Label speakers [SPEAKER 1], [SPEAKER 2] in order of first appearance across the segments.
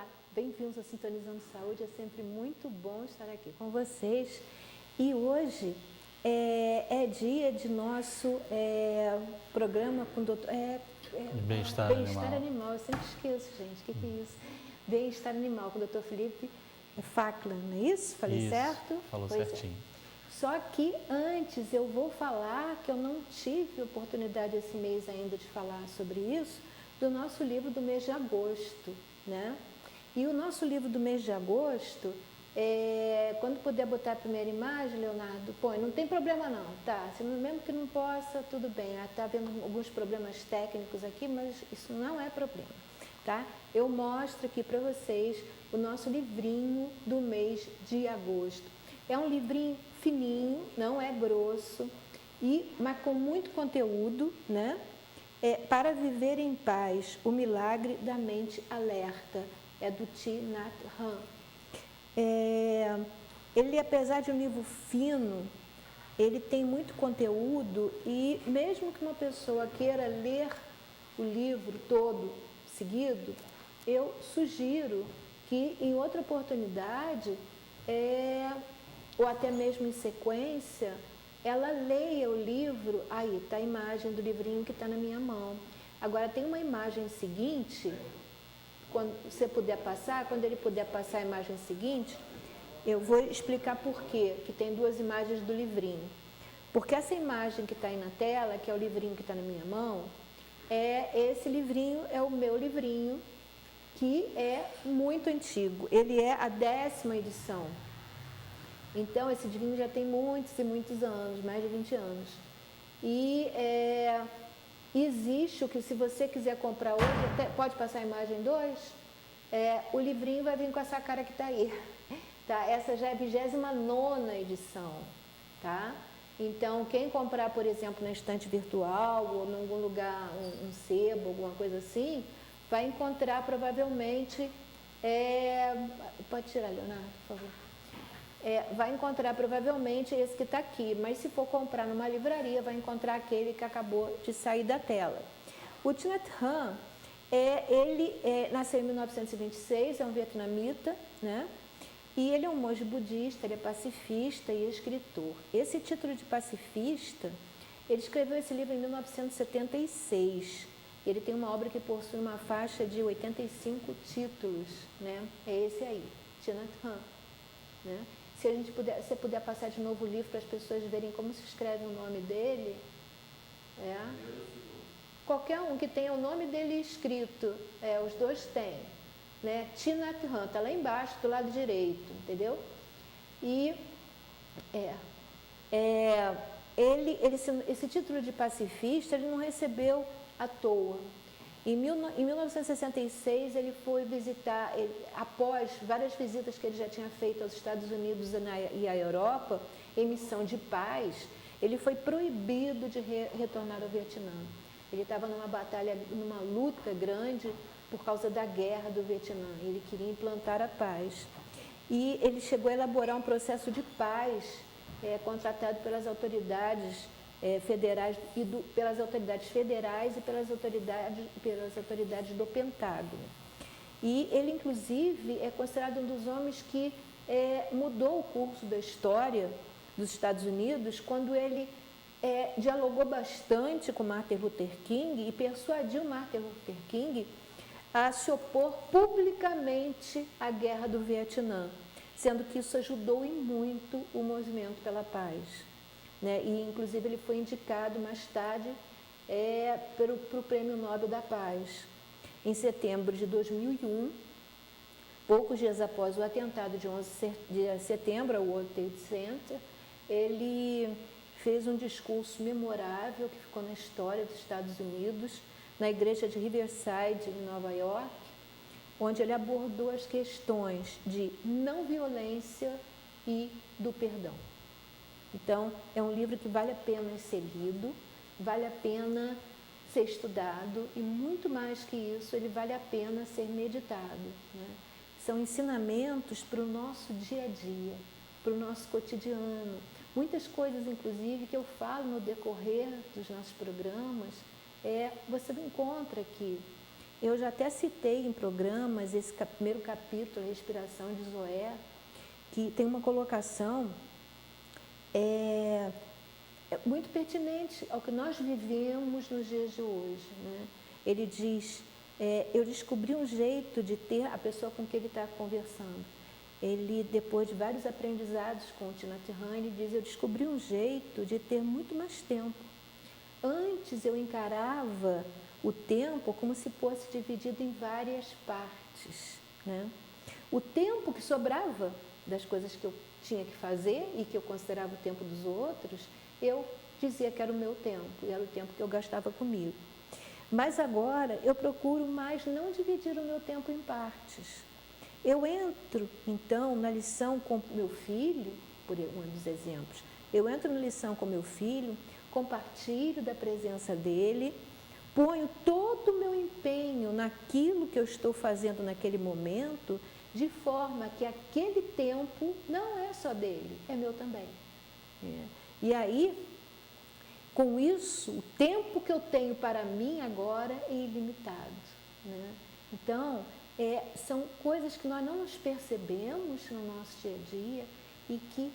[SPEAKER 1] Olá, bem-vindos ao Sintonizando Saúde, é sempre muito bom estar aqui com vocês. E hoje é dia de nosso programa com o doutor...
[SPEAKER 2] Bem-estar
[SPEAKER 1] animal. Eu sempre esqueço, gente, o que é isso? Bem-estar animal, com o doutor Felipe Faclan, não é isso? Falei
[SPEAKER 2] isso,
[SPEAKER 1] certo?
[SPEAKER 2] Falou
[SPEAKER 1] pois
[SPEAKER 2] certinho.
[SPEAKER 1] Só que antes eu vou falar que eu não tive oportunidade esse mês ainda de falar sobre isso, do nosso livro do mês de agosto, né? E o nosso livro do mês de agosto, quando puder botar a primeira imagem, Leonardo, põe, não tem problema não, tá? Mesmo que não possa, tudo bem, está havendo alguns problemas técnicos aqui, mas isso não é problema, tá? Eu mostro aqui para vocês o nosso livrinho do mês de agosto. É um livrinho fininho, não é grosso, mas com muito conteúdo, né? Para viver em paz, o milagre da mente alerta, é do Thich Nhat Hanh. Ele, apesar de um livro fino, ele tem muito conteúdo e mesmo que uma pessoa queira ler o livro todo seguido, eu sugiro que em outra oportunidade, ou até mesmo em sequência, ela leia o livro, aí está a imagem do livrinho que está na minha mão. Agora tem uma imagem seguinte, quando você puder passar, quando ele puder passar a imagem seguinte, eu vou explicar por quê, que tem duas imagens do livrinho. Porque essa imagem que está aí na tela, que é o livrinho que está na minha mão, esse livrinho é o meu livrinho, que é muito antigo. Ele é a 10ª edição. Então, esse livrinho já tem muitos e muitos anos, mais de 20 anos. E existe o que, se você quiser comprar hoje, pode passar a imagem 2, o livrinho vai vir com essa cara que está aí. Tá? Essa já é a 29ª edição. Tá? Então, quem comprar, por exemplo, na estante virtual ou em algum lugar, um sebo, alguma coisa assim, vai encontrar provavelmente... pode tirar, Leonardo, por favor. Vai encontrar provavelmente esse que está aqui, mas se for comprar numa livraria, vai encontrar aquele que acabou de sair da tela. O Thich Nhat Hanh, ele nasceu em 1926, é um vietnamita, né? E ele é um monge budista, ele é pacifista e escritor. Esse título de pacifista, ele escreveu esse livro em 1976. Ele tem uma obra que possui uma faixa de 85 títulos, né? É esse aí, Thich Nhat Hanh, né? Se você puder passar de novo o livro para as pessoas verem como se escreve o nome dele, qualquer um que tenha o nome dele escrito, os dois têm, né? Thich Nhat Hanh, está lá embaixo do lado direito, entendeu? E esse título de pacifista ele não recebeu à toa. Em 1966, ele foi visitar, após várias visitas que ele já tinha feito aos Estados Unidos e à Europa, em missão de paz, ele foi proibido de retornar ao Vietnã. Ele estava numa batalha, numa luta grande por causa da guerra do Vietnã. Ele queria implantar a paz. E ele chegou a elaborar um processo de paz contratado pelas autoridades federais pelas autoridades federais e pelas autoridades do Pentágono. E ele, inclusive, é considerado um dos homens que mudou o curso da história dos Estados Unidos quando ele dialogou bastante com Martin Luther King e persuadiu Martin Luther King a se opor publicamente à guerra do Vietnã, sendo que isso ajudou em muito o movimento pela paz. Né? E, inclusive, ele foi indicado mais tarde para o Prêmio Nobel da Paz. Em setembro de 2001, poucos dias após o atentado de 11 de setembro ao World Trade Center, ele fez um discurso memorável que ficou na história dos Estados Unidos, na igreja de Riverside, em Nova York, onde ele abordou as questões de não violência e do perdão. Então, é um livro que vale a pena ser lido, vale a pena ser estudado e, muito mais que isso, ele vale a pena ser meditado. Né? São ensinamentos para o nosso dia a dia, para o nosso cotidiano. Muitas coisas, inclusive, que eu falo no decorrer dos nossos programas, você não encontra aqui. Eu já até citei em programas esse primeiro capítulo, Respiração de Zoé, que tem uma colocação muito pertinente ao que nós vivemos nos dias de hoje, né? Ele diz, eu descobri um jeito de ter a pessoa com quem ele está conversando. Ele, depois de vários aprendizados com o Thich Nhat Hanh, ele diz, eu descobri um jeito de ter muito mais tempo. Antes eu encarava o tempo como se fosse dividido em várias partes, né? O tempo que sobrava das coisas que eu tinha que fazer e que eu considerava o tempo dos outros, eu dizia que era o meu tempo, era o tempo que eu gastava comigo. Mas agora eu procuro mais não dividir o meu tempo em partes. Eu entro, então, na lição com meu filho, por um dos exemplos, eu entro na lição com meu filho, compartilho da presença dele, ponho todo o meu empenho naquilo que eu estou fazendo naquele momento, de forma que aquele tempo não é só dele, é meu também. E aí, com isso, o tempo que eu tenho para mim agora é ilimitado, né? Então, são coisas que nós não nos percebemos no nosso dia a dia e que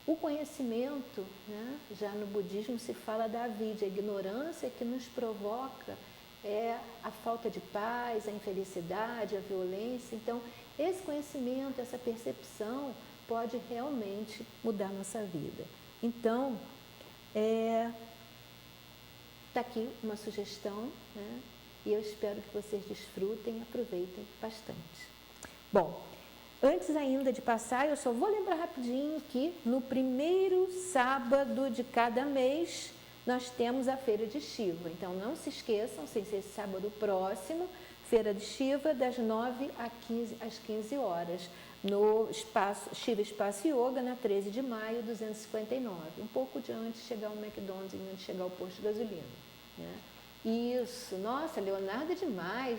[SPEAKER 1] o conhecimento, né, já no budismo se fala da avidya, a ignorância que nos provoca a falta de paz, a infelicidade, a violência. Então, esse conhecimento, essa percepção pode realmente mudar a nossa vida. Então, está aqui uma sugestão, né? E eu espero que vocês desfrutem e aproveitem bastante. Bom, antes ainda de passar, eu só vou lembrar rapidinho que no primeiro sábado de cada mês nós temos a Feira de Shiva. Então, não se esqueçam, sem ser esse sábado próximo, Feira de Shiva, das 9 às 15 horas, no espaço, Shiva Espaço Yoga, na 13 de maio, 259. Um pouco de antes de chegar ao McDonald's, antes de chegar ao posto de gasolina, né? Isso, nossa, Leonardo é demais.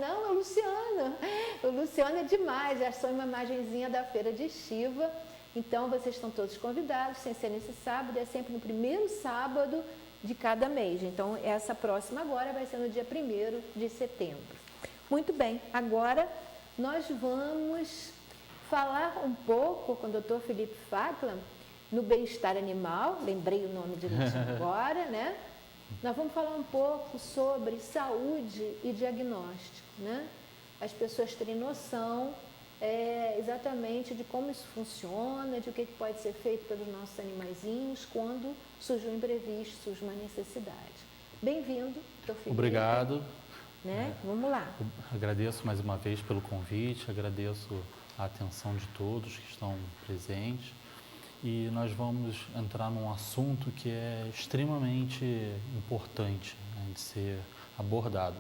[SPEAKER 1] Não, é o Luciano. O Luciano é demais, já sou uma imagenzinha da Feira de Shiva. Então, vocês estão todos convidados, sem ser nesse sábado, é sempre no primeiro sábado de cada mês. Então, essa próxima agora vai ser no dia 1º de setembro. Muito bem, agora nós vamos falar um pouco com o Dr. Felipe Faklan no bem-estar animal, lembrei o nome direitinho agora, né? Nós vamos falar um pouco sobre saúde e diagnóstico, né? As pessoas terem noção exatamente de como isso funciona, de o que pode ser feito pelos nossos animaizinhos quando surge um imprevisto, surge uma necessidade. Bem-vindo, Dr. Felipe.
[SPEAKER 2] Obrigado.
[SPEAKER 1] Né? Vamos lá.
[SPEAKER 2] Agradeço mais uma vez pelo convite, agradeço a atenção de todos que estão presentes. E nós vamos entrar num assunto que é extremamente importante, né, de ser abordado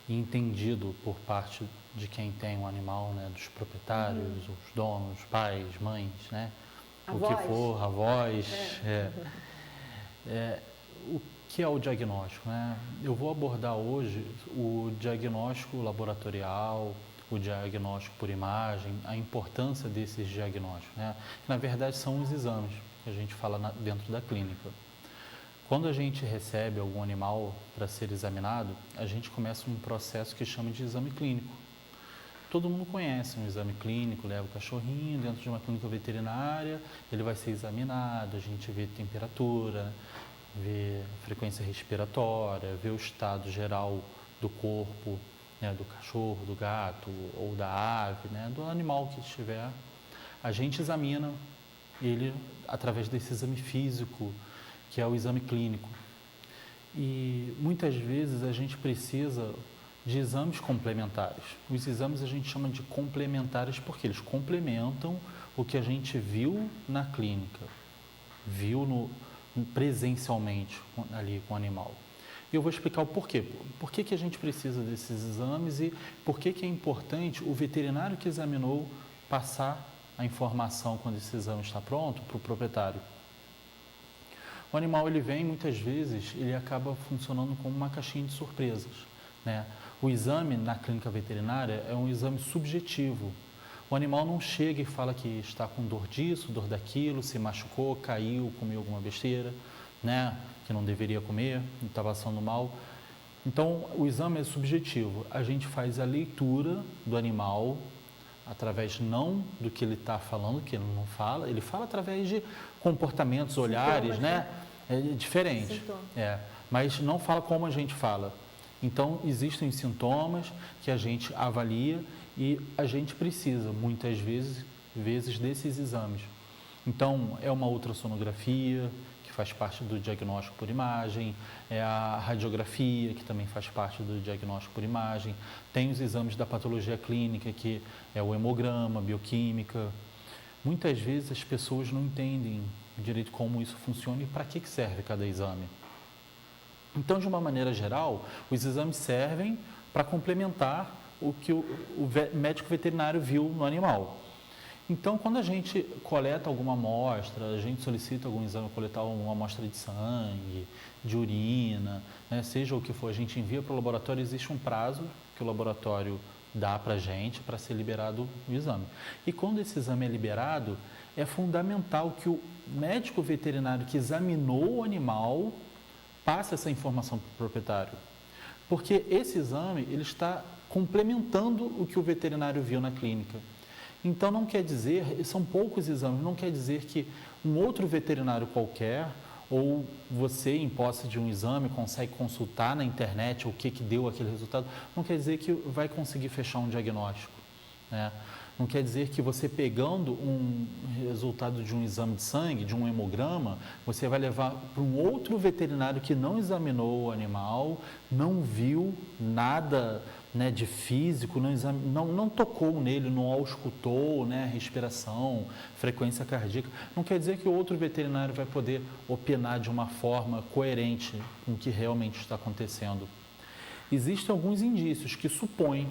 [SPEAKER 2] e entendido por parte de quem tem um animal, né, dos proprietários, os donos, pais, mães, né,
[SPEAKER 1] avós.
[SPEAKER 2] O que for, avós. O que é o diagnóstico, né? Eu vou abordar hoje o diagnóstico laboratorial, o diagnóstico por imagem, a importância desses diagnósticos, né? Na verdade, são os exames que a gente fala dentro da clínica. Quando a gente recebe algum animal para ser examinado, a gente começa um processo que chama de exame clínico. Todo mundo conhece um exame clínico, leva o cachorrinho dentro de uma clínica veterinária, ele vai ser examinado, a gente vê temperatura, vê frequência respiratória, vê o estado geral do corpo, né, do cachorro, do gato ou da ave, né, do animal que estiver. A gente examina ele através desse exame físico, que é o exame clínico. E muitas vezes a gente precisa de exames complementares. Os exames a gente chama de complementares porque eles complementam o que a gente viu na clínica, viu presencialmente ali com o animal. E eu vou explicar o porquê. Por que a gente precisa desses exames e por que é importante o veterinário que examinou passar a informação quando esse exame está pronto para o proprietário. O animal, ele vem, muitas vezes, ele acaba funcionando como uma caixinha de surpresas, né? O exame na clínica veterinária é um exame subjetivo. O animal não chega e fala que está com dor disso, dor daquilo, se machucou, caiu, comeu alguma besteira, né, que não deveria comer, estava passando mal. Então, o exame é subjetivo. A gente faz a leitura do animal através não do que ele está falando, que ele não fala, ele fala através de comportamentos, olhares, né? É diferente.
[SPEAKER 1] Sintomas.
[SPEAKER 2] Mas não fala como a gente fala. Então, existem sintomas que a gente avalia e a gente precisa, muitas vezes desses exames. Então, é uma ultrassonografia, que faz parte do diagnóstico por imagem, é a radiografia, que também faz parte do diagnóstico por imagem, tem os exames da patologia clínica, que é o hemograma, bioquímica. Muitas vezes as pessoas não entendem direito como isso funciona e para que serve cada exame. Então, de uma maneira geral, os exames servem para complementar o que o médico veterinário viu no animal. Então, quando a gente coleta alguma amostra, a gente solicita algum exame, coletar uma amostra de sangue, de urina, né, seja o que for, a gente envia para o laboratório, existe um prazo que o laboratório dá para a gente para ser liberado o exame. E quando esse exame é liberado, é fundamental que o médico veterinário que examinou o animal passe essa informação para o proprietário. Porque esse exame ele está complementando o que o veterinário viu na clínica. Então, não quer dizer, são poucos exames, não quer dizer que um outro veterinário qualquer, ou você, em posse de um exame, consegue consultar na internet o que deu aquele resultado, não quer dizer que vai conseguir fechar um diagnóstico, né? Não quer dizer que você pegando um resultado de um exame de sangue, de um hemograma, você vai levar para um outro veterinário que não examinou o animal, não viu nada, né, de físico, não tocou nele, não auscultou, né, respiração, frequência cardíaca. Não quer dizer que o outro veterinário vai poder opinar de uma forma coerente com o que realmente está acontecendo. Existem alguns indícios que supõem.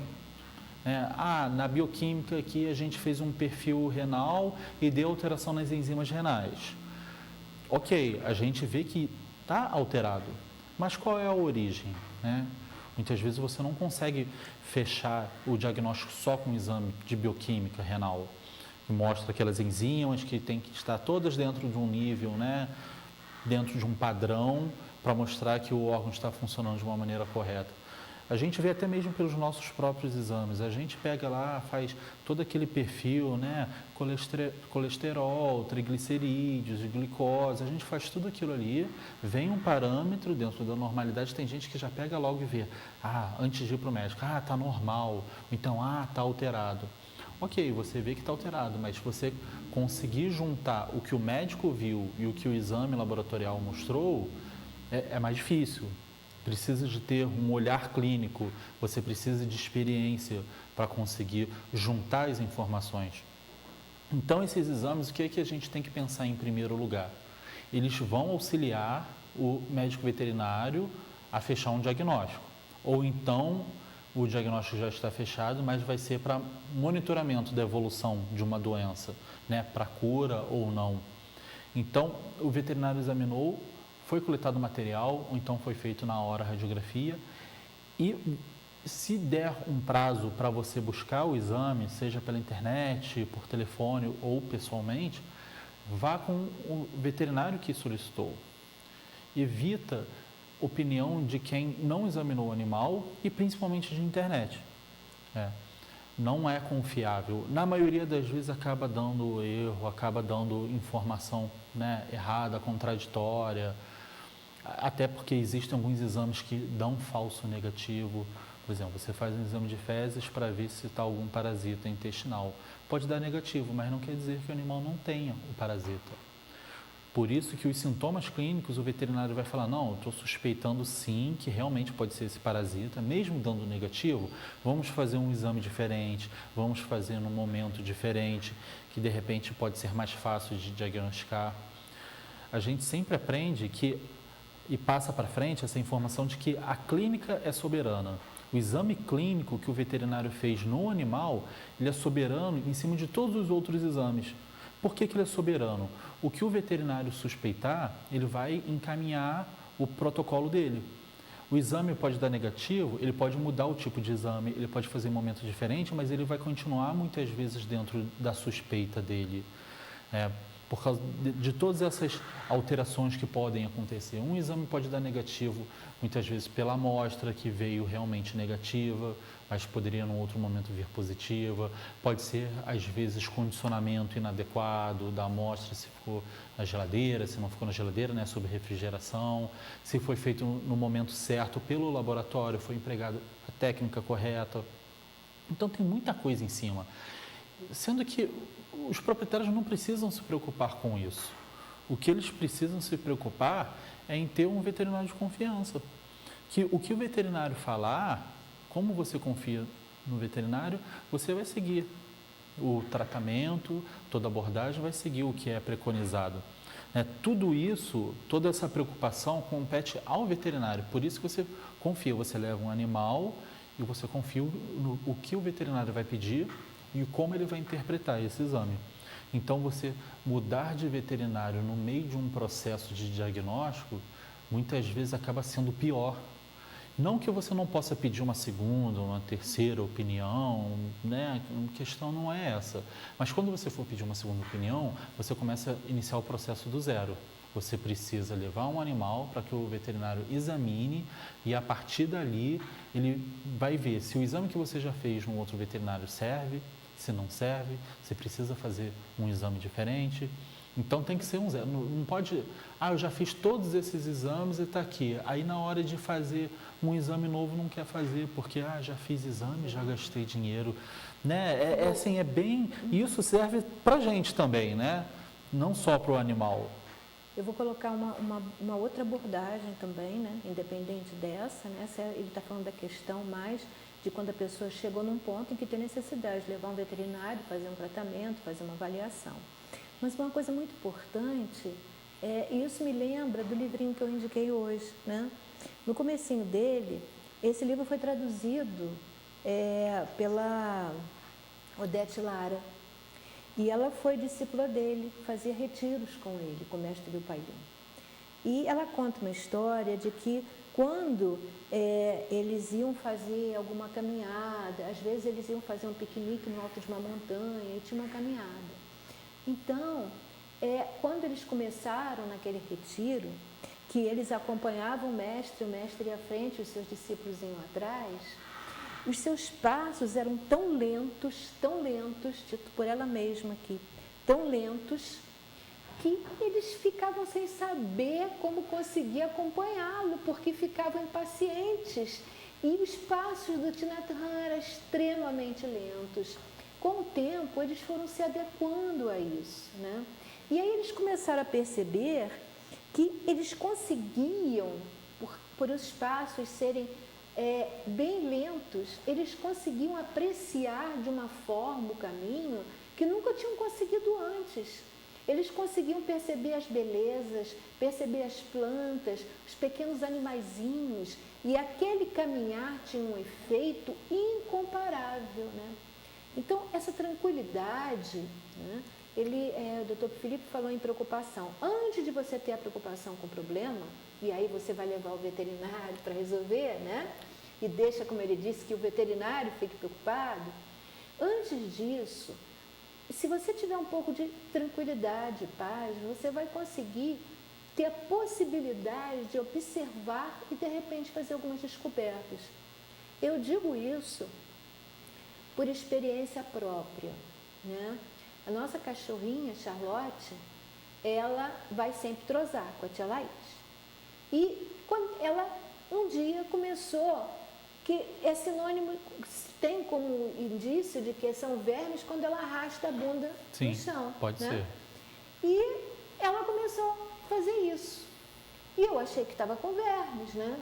[SPEAKER 2] Na bioquímica aqui a gente fez um perfil renal e deu alteração nas enzimas renais. Ok, a gente vê que está alterado, mas qual é a origem, né? Muitas vezes você não consegue fechar o diagnóstico só com um exame de bioquímica renal, que mostra aquelas enzimas que tem que estar todas dentro de um nível, né? Dentro de um padrão, para mostrar que o órgão está funcionando de uma maneira correta. A gente vê até mesmo pelos nossos próprios exames, a gente pega lá, faz todo aquele perfil, né? Colesterol, triglicerídeos, glicose, a gente faz tudo aquilo ali, vem um parâmetro dentro da normalidade, tem gente que já pega logo e vê, antes de ir para o médico, está normal, então, está alterado. Ok, você vê que está alterado, mas você conseguir juntar o que o médico viu e o que o exame laboratorial mostrou, é mais difícil. Precisa de ter um olhar clínico, você precisa de experiência para conseguir juntar as informações. Então, esses exames, o que é que a gente tem que pensar em primeiro lugar? Eles vão auxiliar o médico veterinário a fechar um diagnóstico. Ou então, o diagnóstico já está fechado, mas vai ser para monitoramento da evolução de uma doença, né? Para cura ou não. Então, o veterinário examinou, foi coletado material, ou então foi feito na hora a radiografia, e se der um prazo para você buscar o exame, seja pela internet, por telefone ou pessoalmente, vá com o veterinário que solicitou. Evita opinião de quem não examinou o animal e principalmente de internet. Não é confiável. Na maioria das vezes acaba dando erro, acaba dando informação, né, errada, contraditória, até porque existem alguns exames que dão falso negativo. Por exemplo, você faz um exame de fezes para ver se está algum parasita intestinal. Pode dar negativo, mas não quer dizer que o animal não tenha o parasita. Por isso que os sintomas clínicos, o veterinário vai falar, não, eu estou suspeitando sim que realmente pode ser esse parasita, mesmo dando negativo, vamos fazer um exame diferente, vamos fazer num momento diferente, que de repente pode ser mais fácil de diagnosticar. A gente sempre aprende e passa para frente essa informação de que a clínica é soberana. O exame clínico que o veterinário fez no animal, ele é soberano em cima de todos os outros exames. Por que ele é soberano? O que o veterinário suspeitar, ele vai encaminhar o protocolo dele. O exame pode dar negativo, ele pode mudar o tipo de exame, ele pode fazer em momentos diferentes, mas ele vai continuar muitas vezes dentro da suspeita dele. por causa de todas essas alterações que podem acontecer. Um exame pode dar negativo, muitas vezes pela amostra que veio realmente negativa, mas poderia num outro momento vir positiva. Pode ser, às vezes, condicionamento inadequado da amostra, se ficou na geladeira, se não ficou na geladeira, né, sob refrigeração, se foi feito no momento certo pelo laboratório, foi empregada a técnica correta. Então, tem muita coisa em cima. Sendo que os proprietários não precisam se preocupar com isso. O que eles precisam se preocupar é em ter um veterinário de confiança. Que o que o veterinário falar, como você confia no veterinário, você vai seguir o tratamento, toda abordagem vai seguir o que é preconizado. Tudo isso, toda essa preocupação compete ao veterinário. Por isso que você confia, você leva um animal e você confia no que o veterinário vai pedir e como ele vai interpretar esse exame. Então, você mudar de veterinário no meio de um processo de diagnóstico, muitas vezes acaba sendo pior. Não que você não possa pedir uma segunda, uma terceira opinião, né? A questão não é essa. Mas quando você for pedir uma segunda opinião, você começa a iniciar o processo do zero. Você precisa levar um animal para que o veterinário examine e, a partir dali, ele vai ver se o exame que você já fez no outro veterinário serve, se não serve, se precisa fazer um exame diferente. Então, tem que ser um zero. Não pode, eu já fiz todos esses exames e está aqui. Aí, na hora de fazer um exame novo, não quer fazer, porque, já fiz exame, já gastei dinheiro. Né? Assim, bem... Isso serve para a gente também, né? Não só para o animal.
[SPEAKER 1] Eu vou colocar uma outra abordagem também, né? Independente dessa, né? Ele está falando da questão mais de quando a pessoa chegou num ponto em que tem necessidade de levar um veterinário, fazer um tratamento, fazer uma avaliação. Mas uma coisa muito importante, e isso me lembra do livrinho que eu indiquei hoje, né? No comecinho dele, esse livro foi traduzido pela Odete Lara. E ela foi discípula dele, fazia retiros com ele, com o mestre do Pailhão. E ela conta uma história de que quando eles iam fazer alguma caminhada, às vezes eles iam fazer um piquenique no alto de uma montanha e tinha uma caminhada. Então, quando eles começaram naquele retiro, que eles acompanhavam o mestre ia à frente, os seus discípulos iam atrás, os seus passos eram tão lentos, dito por ela mesma aqui, tão lentos, que eles ficavam sem saber como conseguir acompanhá-lo, porque ficavam impacientes. E os passos do Tinathram eram extremamente lentos. Com o tempo, eles foram se adequando a isso, né? E aí eles começaram a perceber que eles conseguiam, por os passos serem bem lentos, eles conseguiam apreciar de uma forma o caminho que nunca tinham conseguido antes. Eles conseguiam perceber as belezas, perceber as plantas, os pequenos animaizinhos, e aquele caminhar tinha um efeito incomparável, né? Então, essa tranquilidade, né? O Dr. Felipe falou em preocupação. Antes de você ter a preocupação com o problema, e aí você vai levar o veterinário para resolver, né? E deixa, como ele disse, que o veterinário fique preocupado. Antes disso, se você tiver um pouco de tranquilidade, paz, você vai conseguir ter a possibilidade de observar e, de repente, fazer algumas descobertas. Eu digo isso por experiência própria, né? A nossa cachorrinha, Charlotte, ela vai sempre trozar com a tia Laís. E quando ela um dia começou, que é sinônimo, tem como indício de que são vermes quando ela arrasta a bunda no chão.
[SPEAKER 2] Pode ser.
[SPEAKER 1] E ela começou a fazer isso. E eu achei que estava com vermes, né?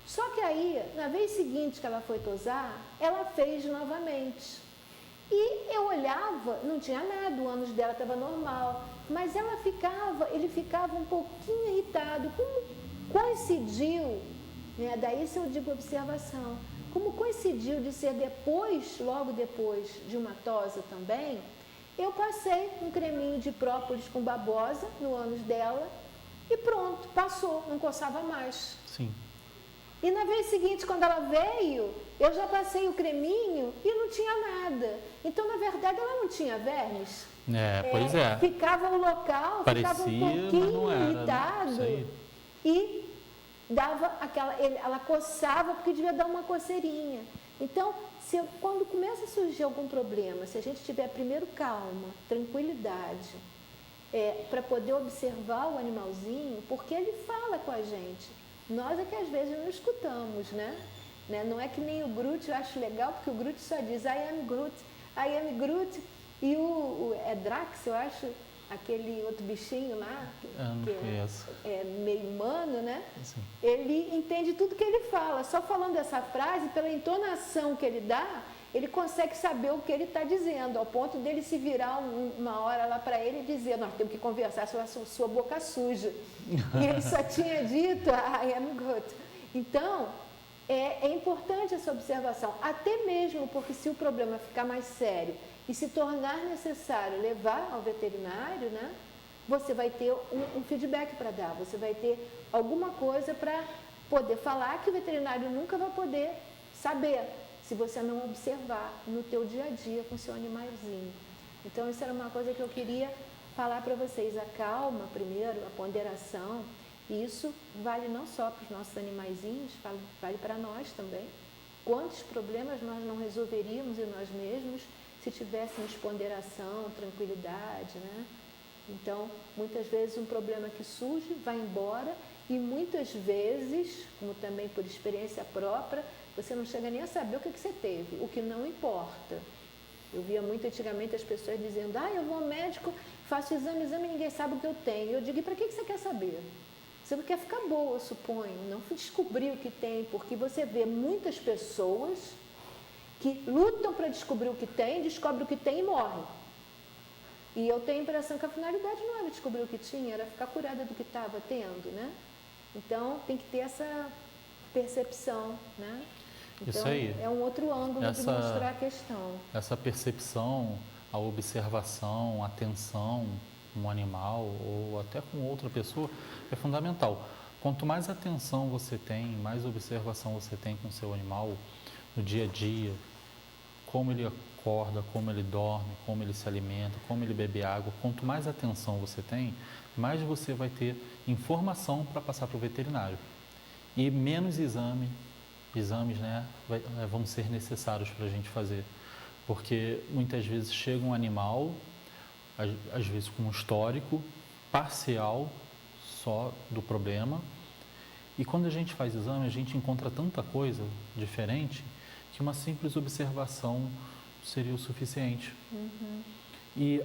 [SPEAKER 1] Só que aí, na vez seguinte que ela foi tosar, ela fez novamente. E eu olhava, não tinha nada, o ânus dela estava normal, mas ele ficava um pouquinho irritado. Como coincidiu, né? Daí se eu digo observação, como coincidiu de ser logo depois de uma tosa também, eu passei um creminho de própolis com babosa no ânus dela e pronto, passou, não coçava mais.
[SPEAKER 2] Sim.
[SPEAKER 1] E na vez seguinte, quando ela veio, eu já passei o creminho e não tinha nada. Então, na verdade, ela não tinha vermes.
[SPEAKER 2] Pois é.
[SPEAKER 1] Ficava o local,
[SPEAKER 2] Parecia,
[SPEAKER 1] ficava um
[SPEAKER 2] mas
[SPEAKER 1] pouquinho
[SPEAKER 2] não era,
[SPEAKER 1] irritado.
[SPEAKER 2] né?
[SPEAKER 1] E dava ela coçava porque devia dar uma coceirinha. Então, quando começa a surgir algum problema, se a gente tiver primeiro calma, tranquilidade, para poder observar o animalzinho, porque ele fala com a gente. Nós é que às vezes não escutamos, né? Não é que nem o Groot, eu acho legal, porque o Groot só diz I am Groot, I am Groot, e o Drax, eu acho, aquele outro bichinho lá, que é meio humano, né?
[SPEAKER 2] Sim.
[SPEAKER 1] Ele entende tudo que ele fala. Só falando essa frase, pela entonação que ele dá, ele consegue saber o que ele está dizendo, ao ponto dele se virar uma hora lá para ele e dizer, nós temos que conversar sobre a sua boca suja. E ele só tinha dito, I am good. Então, é importante essa observação, até mesmo porque se o problema ficar mais sério e se tornar necessário levar ao veterinário, né, você vai ter um feedback para dar, você vai ter alguma coisa para poder falar que o veterinário nunca vai poder saber se você não observar no teu dia a dia com o seu animalzinho. Então, isso era uma coisa que eu queria falar para vocês. A calma, primeiro, a ponderação, isso vale não só para os nossos animaizinhos, vale para nós também. Quantos problemas nós não resolveríamos em nós mesmos se tivéssemos ponderação, tranquilidade, né? Então, muitas vezes um problema que surge vai embora e muitas vezes, como também por experiência própria, você não chega nem a saber o que você teve, o que não importa. Eu via muito antigamente as pessoas dizendo, eu vou ao médico, faço exame e ninguém sabe o que eu tenho. Eu digo, e para que você quer saber? Você não quer ficar boa, eu suponho, não descobrir o que tem, porque você vê muitas pessoas que lutam para descobrir o que tem, descobrem o que tem e morrem. E eu tenho a impressão que a finalidade não era descobrir o que tinha, era ficar curada do que estava tendo, né? Então, tem que ter essa percepção, né? Então,
[SPEAKER 2] isso aí.
[SPEAKER 1] É um outro ângulo de mostrar a questão.
[SPEAKER 2] Essa percepção, a observação, a atenção com um animal ou até com outra pessoa é fundamental. Quanto mais atenção você tem, mais observação você tem com o seu animal no dia a dia, como ele acorda, como ele dorme, como ele se alimenta, como ele bebe água, quanto mais atenção você tem, mais você vai ter informação para passar para o veterinário. E menos exames, né, vão ser necessários para a gente fazer. Porque muitas vezes chega um animal, às vezes com um histórico parcial só do problema, e quando a gente faz exame, a gente encontra tanta coisa diferente que uma simples observação seria o suficiente.
[SPEAKER 1] Uhum.
[SPEAKER 2] E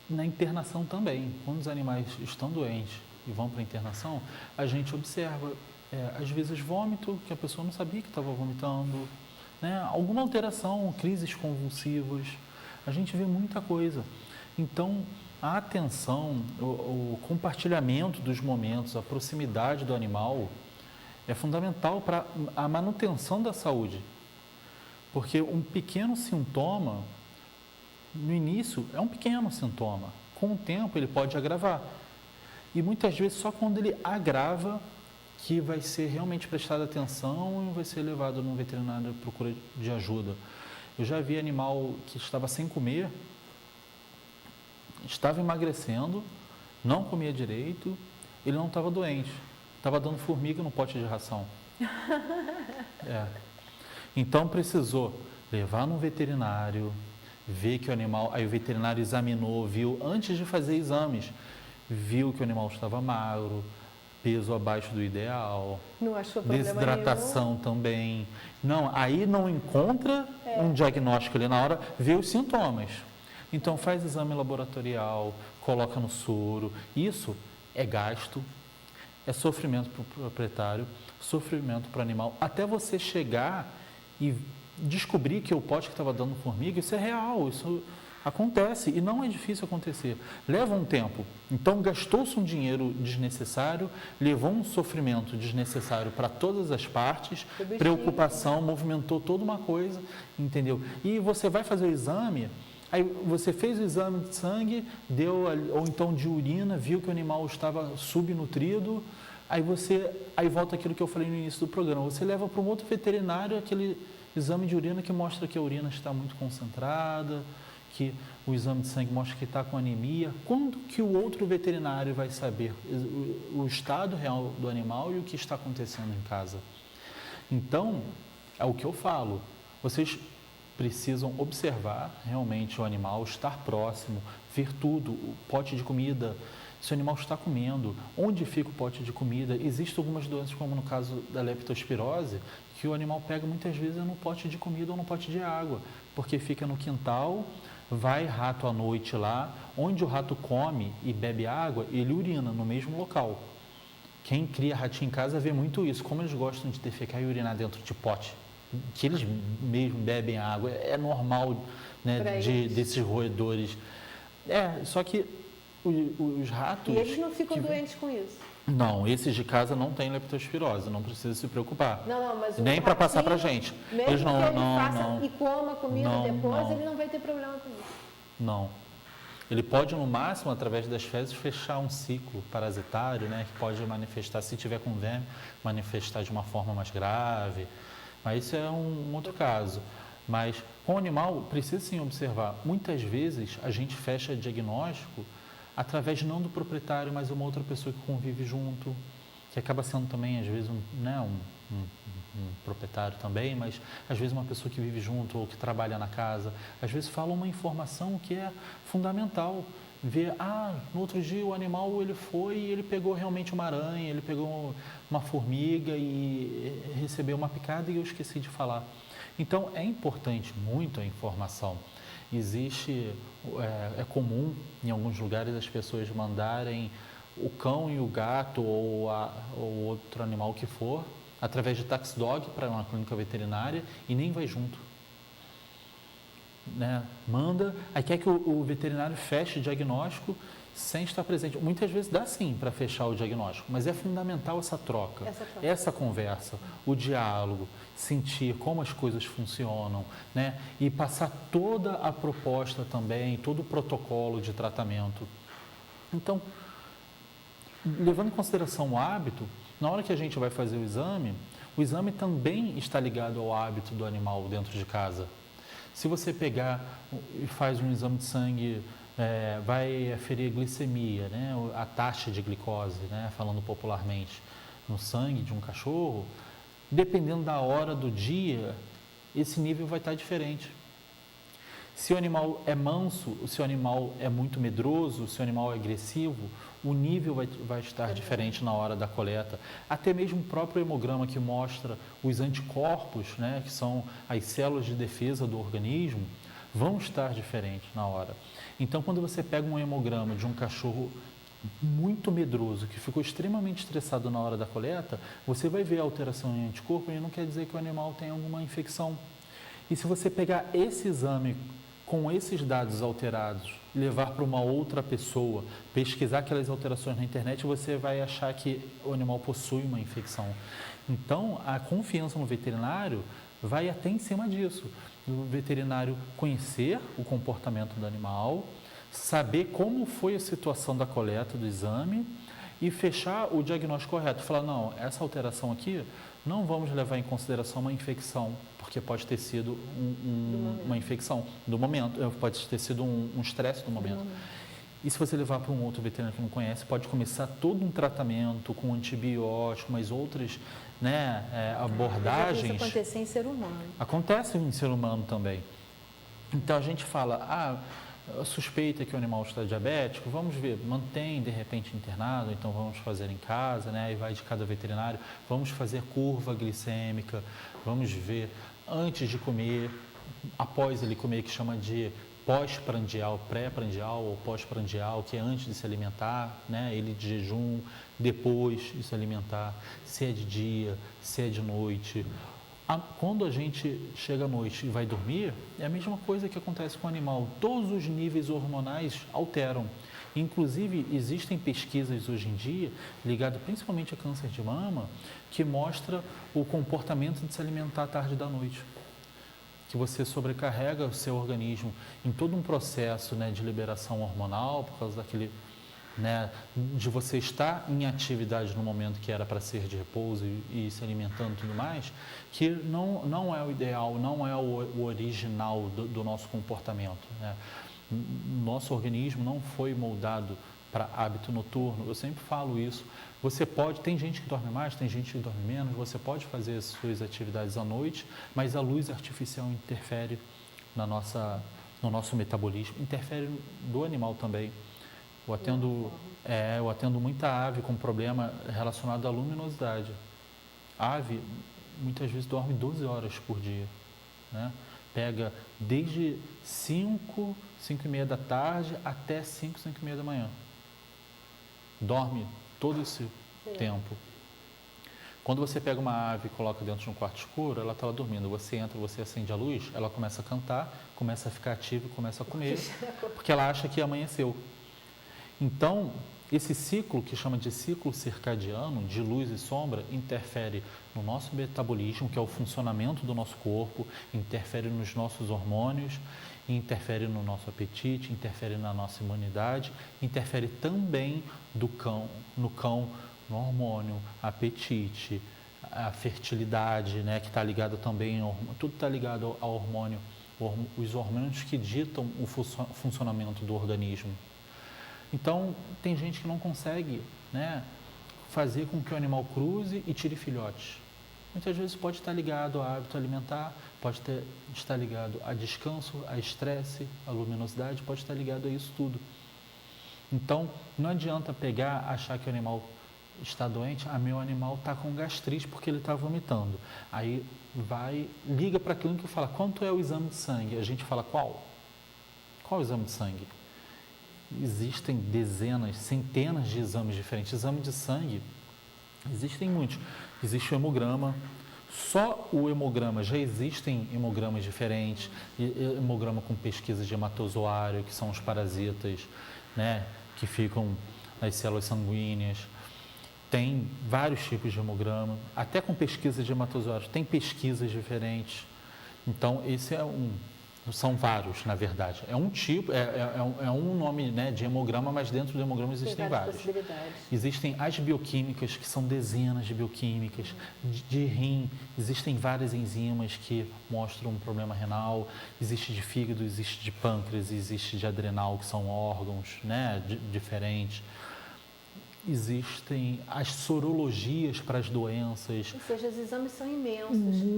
[SPEAKER 2] na internação também, quando os animais estão doentes e vão para a internação, a gente observa, às vezes, vômito, que a pessoa não sabia que estava vomitando, né? Alguma alteração, crises convulsivas, a gente vê muita coisa. Então, a atenção, o compartilhamento dos momentos, a proximidade do animal é fundamental para a manutenção da saúde. Porque um pequeno sintoma, no início, é um pequeno sintoma. Com o tempo, ele pode agravar. E muitas vezes, só quando ele agrava, que vai ser realmente prestada atenção e vai ser levado no veterinário à procura de ajuda. Eu já vi animal que estava sem comer, estava emagrecendo, não comia direito, ele não estava doente, estava dando formiga no pote de ração. Então precisou levar no veterinário, ver que o animal, aí o veterinário examinou, viu, antes de fazer exames, viu que o animal estava magro, peso abaixo do ideal,
[SPEAKER 1] não achou problema
[SPEAKER 2] desidratação
[SPEAKER 1] nenhum.
[SPEAKER 2] Também. Não, aí não encontra um diagnóstico ali na hora, vê os sintomas. Então faz exame laboratorial, coloca no soro. Isso é gasto, é sofrimento para o proprietário, sofrimento para o animal. Até você chegar e descobrir que o pote que estava dando formiga, isso é real, isso acontece e não é difícil acontecer. Leva um tempo. Então, gastou-se um dinheiro desnecessário, levou um sofrimento desnecessário para todas as partes, preocupação, movimentou toda uma coisa, entendeu? E você vai fazer o exame, aí você fez o exame de sangue, ou então de urina, viu que o animal estava subnutrido, Aí volta aquilo que eu falei no início do programa, você leva para um outro veterinário aquele exame de urina que mostra que a urina está muito concentrada, que o exame de sangue mostra que está com anemia. Quando que o outro veterinário vai saber o estado real do animal e o que está acontecendo em casa? Então, é o que eu falo, vocês precisam observar realmente o animal, estar próximo, ver tudo, o pote de comida, se o animal está comendo, onde fica o pote de comida. Existem algumas doenças, como no caso da leptospirose, que o animal pega muitas vezes no pote de comida ou no pote de água, porque fica no quintal, vai rato à noite lá, onde o rato come e bebe água, ele urina no mesmo local. Quem cria ratinho em casa vê muito isso, como eles gostam de defecar e urinar dentro de pote, que eles mesmo bebem água, é normal, né, desses roedores. Só que os ratos...
[SPEAKER 1] E eles não ficam doentes com isso?
[SPEAKER 2] Não, esses de casa não têm leptospirose, não precisa se preocupar.
[SPEAKER 1] Não, mas
[SPEAKER 2] nem para passar para a gente.
[SPEAKER 1] Mesmo
[SPEAKER 2] eles não,
[SPEAKER 1] que ele
[SPEAKER 2] não,
[SPEAKER 1] faça
[SPEAKER 2] não,
[SPEAKER 1] e coma comida depois, ele não vai ter problema com isso?
[SPEAKER 2] Não. Ele pode, no máximo, através das fezes, fechar um ciclo parasitário, né, que pode manifestar, se tiver com verme, manifestar de uma forma mais grave. Mas isso é um outro caso. Mas com o animal, precisa sim observar. Muitas vezes, a gente fecha diagnóstico através não do proprietário, mas uma outra pessoa que convive junto, que acaba sendo também, às vezes, um proprietário também, mas às vezes uma pessoa que vive junto ou que trabalha na casa, às vezes fala uma informação que é fundamental. Ver, no outro dia o animal ele foi e ele pegou realmente uma aranha, ele pegou uma formiga e recebeu uma picada e eu esqueci de falar. Então, é importante muito a informação. É comum em alguns lugares as pessoas mandarem o cão e o gato ou outro animal que for, através de taxi dog para uma clínica veterinária e nem vai junto. Né? Manda, aí quer que o veterinário feche o diagnóstico sem estar presente. Muitas vezes dá sim para fechar o diagnóstico, mas é fundamental essa troca, essa conversa, o diálogo, sentir como as coisas funcionam, né? E passar toda a proposta também, todo o protocolo de tratamento. Então, levando em consideração o hábito, na hora que a gente vai fazer o exame também está ligado ao hábito do animal dentro de casa. Se você pegar e faz um exame de sangue, vai aferir a glicemia, né, a taxa de glicose, né, falando popularmente, no sangue de um cachorro, dependendo da hora do dia, esse nível vai estar diferente. Se o animal é manso, se o animal é muito medroso, se o animal é agressivo, o nível vai estar diferente na hora da coleta. Até mesmo o próprio hemograma que mostra os anticorpos, né, que são as células de defesa do organismo, vão estar diferentes na hora. Então, quando você pega um hemograma de um cachorro muito medroso, que ficou extremamente estressado na hora da coleta, você vai ver a alteração em anticorpo e não quer dizer que o animal tem alguma infecção. E se você pegar esse exame com esses dados alterados, levar para uma outra pessoa, pesquisar aquelas alterações na internet, você vai achar que o animal possui uma infecção. Então, a confiança no veterinário vai até em cima disso. O veterinário conhecer o comportamento do animal, saber como foi a situação da coleta do exame e fechar o diagnóstico correto. Falar, não, essa alteração aqui, não vamos levar em consideração uma infecção, porque pode ter sido uma infecção do momento, pode ter sido um estresse do momento. E se você levar para um outro veterinário que não conhece, pode começar todo um tratamento com antibiótico, mas outras, né, abordagens.
[SPEAKER 1] Isso acontecer em ser humano.
[SPEAKER 2] Acontece em ser humano também. Então a gente fala, suspeita que o animal está diabético, vamos ver, mantém de repente internado, então vamos fazer em casa, né? Aí vai de cada veterinário, vamos fazer curva glicêmica, vamos ver antes de comer, após ele comer, que chama de pós-prandial, pré-prandial ou pós-prandial, que é antes de se alimentar, né? Ele de jejum, depois de se alimentar, se é de dia, se é de noite. Quando a gente chega à noite e vai dormir, é a mesma coisa que acontece com o animal. Todos os níveis hormonais alteram. Inclusive, existem pesquisas hoje em dia, ligadas principalmente a câncer de mama, que mostra o comportamento de se alimentar à tarde da noite. Que você sobrecarrega o seu organismo em todo um processo, né, de liberação hormonal, por causa né, de você estar em atividade no momento que era para ser de repouso e se alimentando e tudo mais, que não é o ideal, não é o original do nosso comportamento, né? Nosso organismo não foi moldado para hábito noturno. Eu sempre falo isso. Você pode, tem gente que dorme mais, tem gente que dorme menos, você pode fazer as suas atividades à noite, mas a luz artificial interfere no nosso metabolismo, interfere do animal também. Eu atendo muita ave com problema relacionado à luminosidade. A ave muitas vezes dorme 12 horas por dia, né? Pega desde 5, 5 e meia da tarde até 5, 5 e meia da manhã. Dorme todo esse tempo. Quando você pega uma ave e coloca dentro de um quarto escuro, ela está lá dormindo. Você entra, você acende a luz, ela começa a cantar, começa a ficar ativa e começa a comer, porque ela acha que amanheceu. Então, esse ciclo, que chama de ciclo circadiano, de luz e sombra, interfere no nosso metabolismo, que é o funcionamento do nosso corpo, interfere nos nossos hormônios, interfere no nosso apetite, interfere na nossa imunidade, interfere também no hormônio, apetite, a fertilidade, né, que está ligado também, tudo está ligado ao hormônio, os hormônios que ditam o funcionamento do organismo. Então, tem gente que não consegue, né, fazer com que o animal cruze e tire filhotes. Muitas vezes pode estar ligado a hábito alimentar, pode estar ligado a descanso, a estresse, a luminosidade, pode estar ligado a isso tudo. Então, não adianta pegar, achar que o animal está doente, meu animal está com gastrite porque ele está vomitando. Aí liga para a clínica e fala, quanto é o exame de sangue? A gente fala, qual? Qual o exame de sangue? Existem dezenas, centenas de exames diferentes. Exame de sangue, existem muitos. Existe o hemograma, só o hemograma, já existem hemogramas diferentes, hemograma com pesquisa de hematozoário, que são os parasitas, né, que ficam nas células sanguíneas. Tem vários tipos de hemograma, até com pesquisa de hematozoários, tem pesquisas diferentes. Então, esse é são vários, na verdade. É um tipo, é um nome, né, de hemograma, mas dentro do hemograma existem vários. Existem as bioquímicas, que são dezenas de bioquímicas. De rim, existem várias enzimas que mostram um problema renal. Existe de fígado, existe de pâncreas, existe de adrenal, que são órgãos, né, diferentes. Existem as sorologias para as doenças.
[SPEAKER 1] Ou seja, os exames são imensos,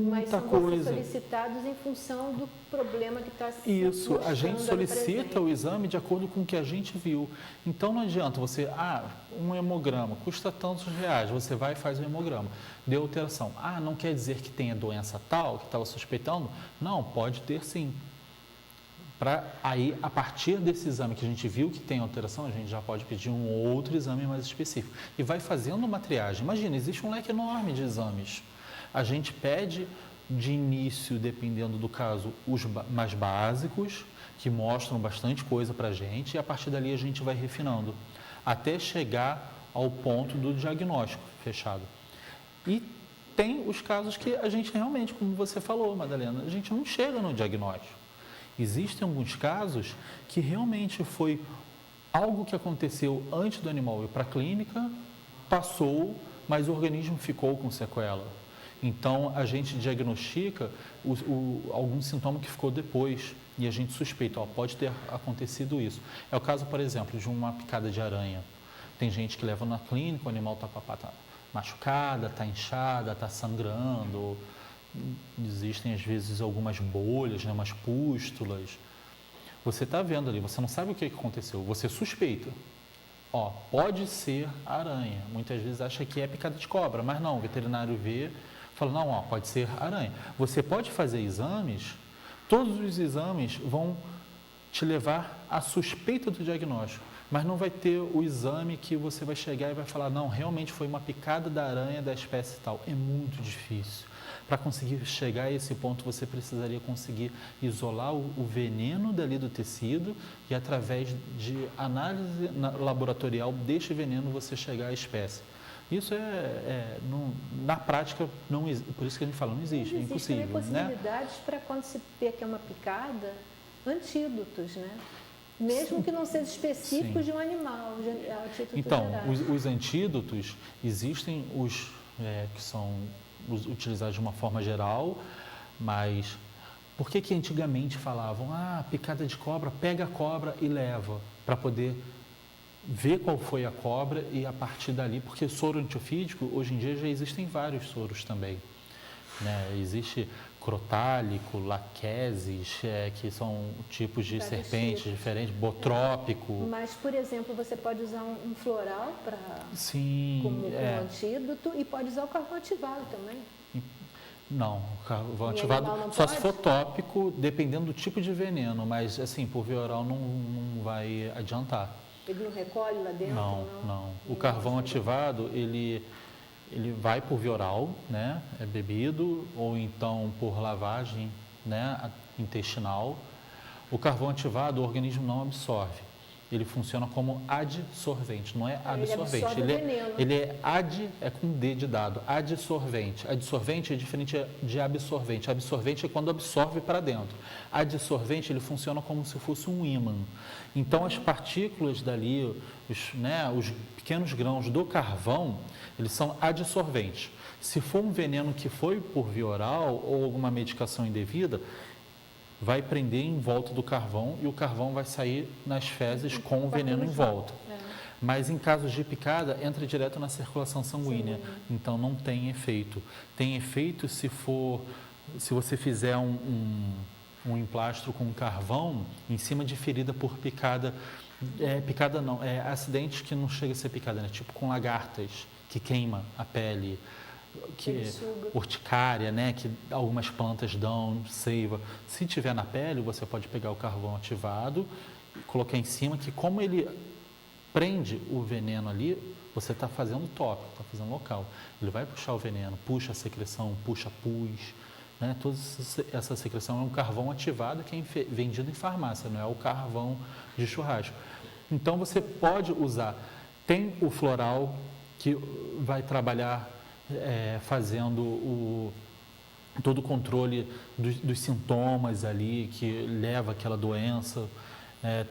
[SPEAKER 1] mas são solicitados em função do problema que está se
[SPEAKER 2] Isso, a gente solicita o exame de acordo com o que a gente viu. Então não adianta você, um hemograma custa tantos reais, você vai e faz o hemograma. Deu alteração. Não quer dizer que tenha doença tal, que estava suspeitando? Não, pode ter sim. Aí, a partir desse exame que a gente viu que tem alteração, a gente já pode pedir um outro exame mais específico. E vai fazendo uma triagem. Imagina, existe um leque enorme de exames. A gente pede de início, dependendo do caso, os mais básicos, que mostram bastante coisa para a gente, e a partir dali a gente vai refinando, até chegar ao ponto do diagnóstico fechado. E tem os casos que a gente realmente, como você falou, Madalena, a gente não chega no diagnóstico. Existem alguns casos que realmente foi algo que aconteceu antes do animal ir para a clínica, passou, mas o organismo ficou com sequela. Então, a gente diagnostica algum sintoma que ficou depois e a gente suspeita, pode ter acontecido isso. É o caso, por exemplo, de uma picada de aranha. Tem gente que leva na clínica, o animal está com a pata machucada, está inchada, está sangrando. Existem, às vezes, algumas bolhas, né, umas pústulas. Você está vendo ali, você não sabe o que aconteceu, você suspeita. Pode ser aranha. Muitas vezes acha que é picada de cobra, mas não, o veterinário vê, fala, não, pode ser aranha. Você pode fazer exames, todos os exames vão te levar à suspeita do diagnóstico, mas não vai ter o exame que você vai chegar e vai falar, não, realmente foi uma picada da aranha da espécie tal. É muito difícil. Para conseguir chegar a esse ponto, você precisaria conseguir isolar o veneno dali do tecido e, através de análise laboratorial deste veneno, você chegar à espécie. Isso na prática, não, por isso que a gente fala, não existe, é impossível.
[SPEAKER 1] Existem possibilidades, né, para quando se vê que é uma picada, antídotos, né? Mesmo que não seja específico
[SPEAKER 2] Sim.
[SPEAKER 1] de um animal, a título
[SPEAKER 2] Então,
[SPEAKER 1] geral.
[SPEAKER 2] os antídotos, existem os que são utilizados de uma forma geral, mas por que antigamente falavam, picada de cobra, pega a cobra e leva, para poder ver qual foi a cobra e a partir dali, porque soro antiofídico, hoje em dia já existem vários soros também, né? Existe crotálico, laqueses, que são tipos de
[SPEAKER 1] Vários
[SPEAKER 2] serpentes
[SPEAKER 1] tipos.
[SPEAKER 2] diferentes, botrópico.
[SPEAKER 1] Mas, por exemplo, você pode usar um floral
[SPEAKER 2] Sim,
[SPEAKER 1] como antídoto e pode usar o carvão ativado também.
[SPEAKER 2] Não, o carvão
[SPEAKER 1] Em
[SPEAKER 2] ativado,
[SPEAKER 1] animal não
[SPEAKER 2] só
[SPEAKER 1] pode?
[SPEAKER 2] se for tópico, dependendo do tipo de veneno, mas assim, por via oral não vai adiantar.
[SPEAKER 1] Ele não recolhe lá dentro?
[SPEAKER 2] Não. O
[SPEAKER 1] Não
[SPEAKER 2] carvão
[SPEAKER 1] ajuda.
[SPEAKER 2] ativado, ele vai por via oral, né? É bebido, ou então por lavagem, né? Intestinal. O carvão ativado, o organismo não absorve. Ele funciona como adsorvente, não é absorvente.
[SPEAKER 1] absorve o veneno.
[SPEAKER 2] Ele é com D de dado, adsorvente. Adsorvente é diferente de absorvente. Absorvente é quando absorve para dentro. Adsorvente, ele funciona como se fosse um ímã. Então, as partículas dali, os pequenos grãos do carvão, eles são adsorventes. Se for um veneno que foi por via oral ou alguma medicação indevida, vai prender em volta do carvão e o carvão vai sair nas fezes com o veneno em volta. Mas em casos de picada, entra direto na circulação sanguínea, então não tem efeito. Tem efeito se você fizer um emplastro com carvão em cima de ferida por picada. Picada não, acidente que não chega a ser picada, né? Tipo com lagartas, que queima a pele, urticária, né, que algumas plantas dão, seiva. Se tiver na pele, você pode pegar o carvão ativado, colocar em cima, que como ele prende o veneno ali, você está fazendo tópico, está fazendo local. Ele vai puxar o veneno, puxa a secreção, puxa pus, né? Toda essa secreção é um carvão ativado que é vendido em farmácia, não é o carvão de churrasco. Então você pode usar. Tem o floral que vai trabalhar fazendo todo o controle dos sintomas ali que leva àquela doença.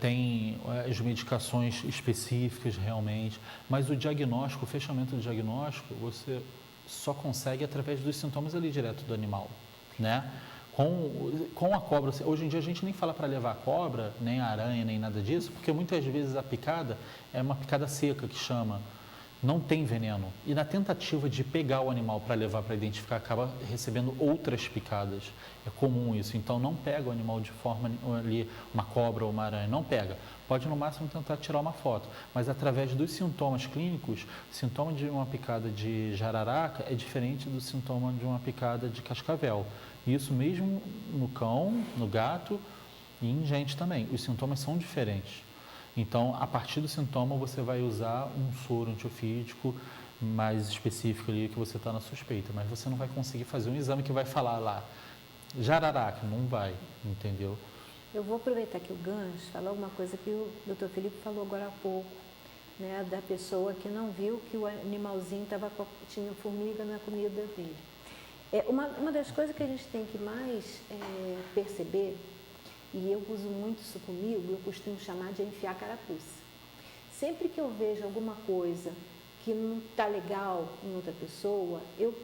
[SPEAKER 2] Tem as medicações específicas realmente, mas o diagnóstico, o fechamento do diagnóstico, você só consegue através dos sintomas ali direto do animal, né? Com a cobra, hoje em dia a gente nem fala para levar a cobra, nem a aranha, nem nada disso, porque muitas vezes a picada é uma picada seca que chama, não tem veneno. E na tentativa de pegar o animal para levar para identificar, acaba recebendo outras picadas. É comum isso. Então, não pega o animal de forma ali, uma cobra ou uma aranha, não pega. Pode, no máximo, tentar tirar uma foto. Mas, através dos sintomas clínicos, sintoma de uma picada de jararaca é diferente do sintoma de uma picada de cascavel. Isso mesmo no cão, no gato e em gente também. Os sintomas são diferentes. Então, a partir do sintoma, você vai usar um soro antiofídico mais específico ali que você está na suspeita, mas você não vai conseguir fazer um exame que vai falar lá, jararaca, não vai, entendeu?
[SPEAKER 1] Eu vou aproveitar aqui o gancho, falar alguma coisa que o Dr. Felipe falou agora há pouco, né, da pessoa que não viu que o animalzinho tinha formiga na comida dele. Uma das coisas que a gente tem que mais perceber, e eu uso muito isso comigo, eu costumo chamar de enfiar carapuça. Sempre que eu vejo alguma coisa que não está legal em outra pessoa, eu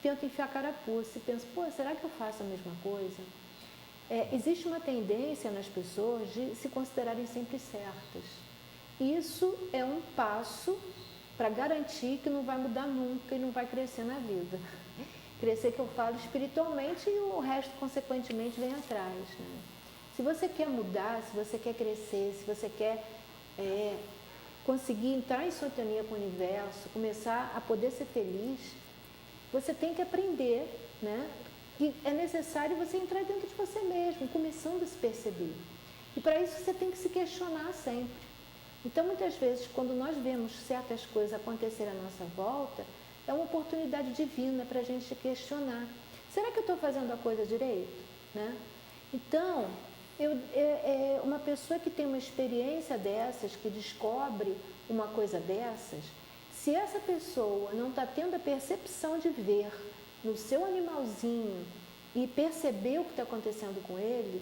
[SPEAKER 1] tento enfiar carapuça e penso, será que eu faço a mesma coisa? Existe uma tendência nas pessoas de se considerarem sempre certas. Isso é um passo para garantir que não vai mudar nunca e não vai crescer na vida. Crescer, que eu falo, espiritualmente, e o resto, consequentemente, vem atrás, né? Se você quer mudar, se você quer crescer, se você quer conseguir entrar em sintonia com o universo, começar a poder ser feliz, você tem que aprender, né? E é necessário você entrar dentro de você mesmo, começando a se perceber. E para isso você tem que se questionar sempre. Então, muitas vezes, quando nós vemos certas coisas acontecerem à nossa volta, é uma oportunidade divina para a gente questionar. Será que eu estou fazendo a coisa direito? Né? Então, uma pessoa que tem uma experiência dessas, que descobre uma coisa dessas, se essa pessoa não está tendo a percepção de ver no seu animalzinho e perceber o que está acontecendo com ele,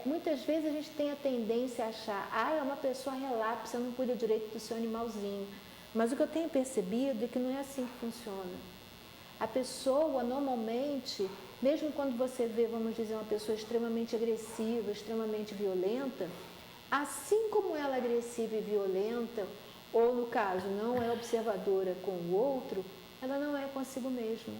[SPEAKER 1] muitas vezes a gente tem a tendência a achar, é uma pessoa relapsa, não cuida direito do seu animalzinho. Mas o que eu tenho percebido é que não é assim que funciona. A pessoa, normalmente, mesmo quando você vê, vamos dizer, uma pessoa extremamente agressiva, extremamente violenta, assim como ela é agressiva e violenta, ou no caso, não é observadora com o outro, ela não é consigo mesma.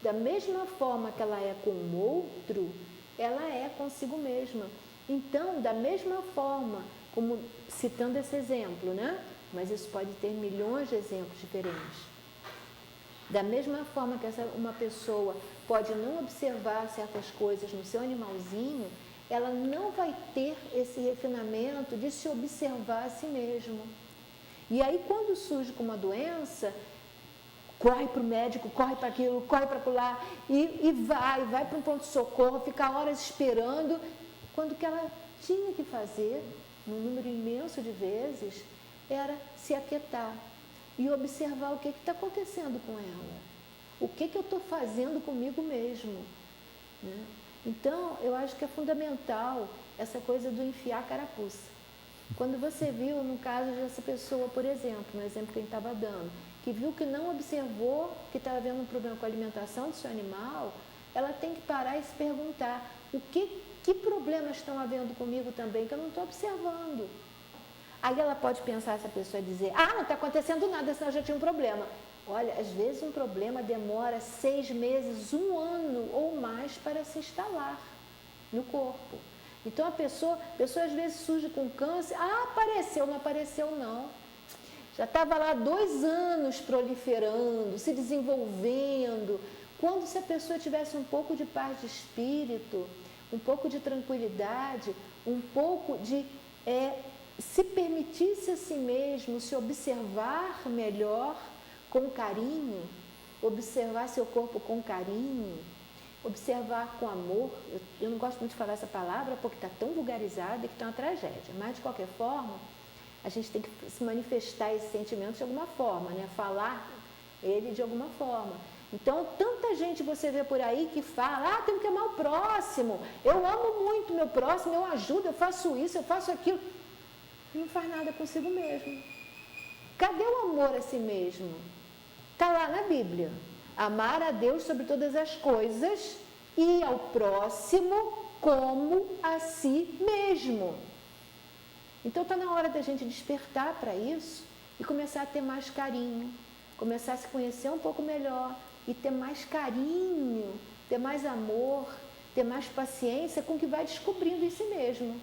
[SPEAKER 1] Da mesma forma que ela é com o outro, ela é consigo mesma. Então, da mesma forma, como citando esse exemplo, né? Mas isso pode ter milhões de exemplos diferentes. Da mesma forma que uma pessoa pode não observar certas coisas no seu animalzinho, ela não vai ter esse refinamento de se observar a si mesmo. E aí, quando surge com uma doença, corre para o médico, corre para aquilo, corre para acolá, e vai para um pronto-socorro, fica horas esperando, quando o que ela tinha que fazer, num número imenso de vezes, era se aquietar e observar o que está acontecendo com ela. O que eu estou fazendo comigo mesmo. Né? Então, eu acho que é fundamental essa coisa do enfiar a carapuça. Quando você viu, no caso dessa pessoa, por exemplo, no exemplo que a gente estava dando, que viu que não observou que estava havendo um problema com a alimentação do seu animal, ela tem que parar e se perguntar, que problemas estão havendo comigo também que eu não estou observando? Aí ela pode pensar, essa pessoa, e dizer, não está acontecendo nada, senão eu já tinha um problema. Olha, às vezes um problema demora 6 meses, 1 ano ou mais para se instalar no corpo. Então a pessoa às vezes surge com câncer, apareceu, não apareceu não. Já estava lá 2 anos proliferando, se desenvolvendo. Quando se a pessoa tivesse um pouco de paz de espírito, um pouco de tranquilidade, um pouco de se permitisse a si mesmo se observar melhor com carinho, observar seu corpo com carinho, observar com amor. Eu não gosto muito de falar essa palavra porque está tão vulgarizada que está uma tragédia, mas de qualquer forma, a gente tem que se manifestar esse sentimento de alguma forma, né? Falar ele de alguma forma. Então, tanta gente você vê por aí que fala, tem que amar o próximo, eu amo muito meu próximo, eu ajudo, eu faço isso, eu faço aquilo. E não faz nada consigo mesmo. Cadê o amor a si mesmo? Está lá na Bíblia. Amar a Deus sobre todas as coisas e ao próximo como a si mesmo. Então está na hora da gente despertar para isso e começar a ter mais carinho, começar a se conhecer um pouco melhor e ter mais carinho, ter mais amor, ter mais paciência com o que vai descobrindo em si mesmo.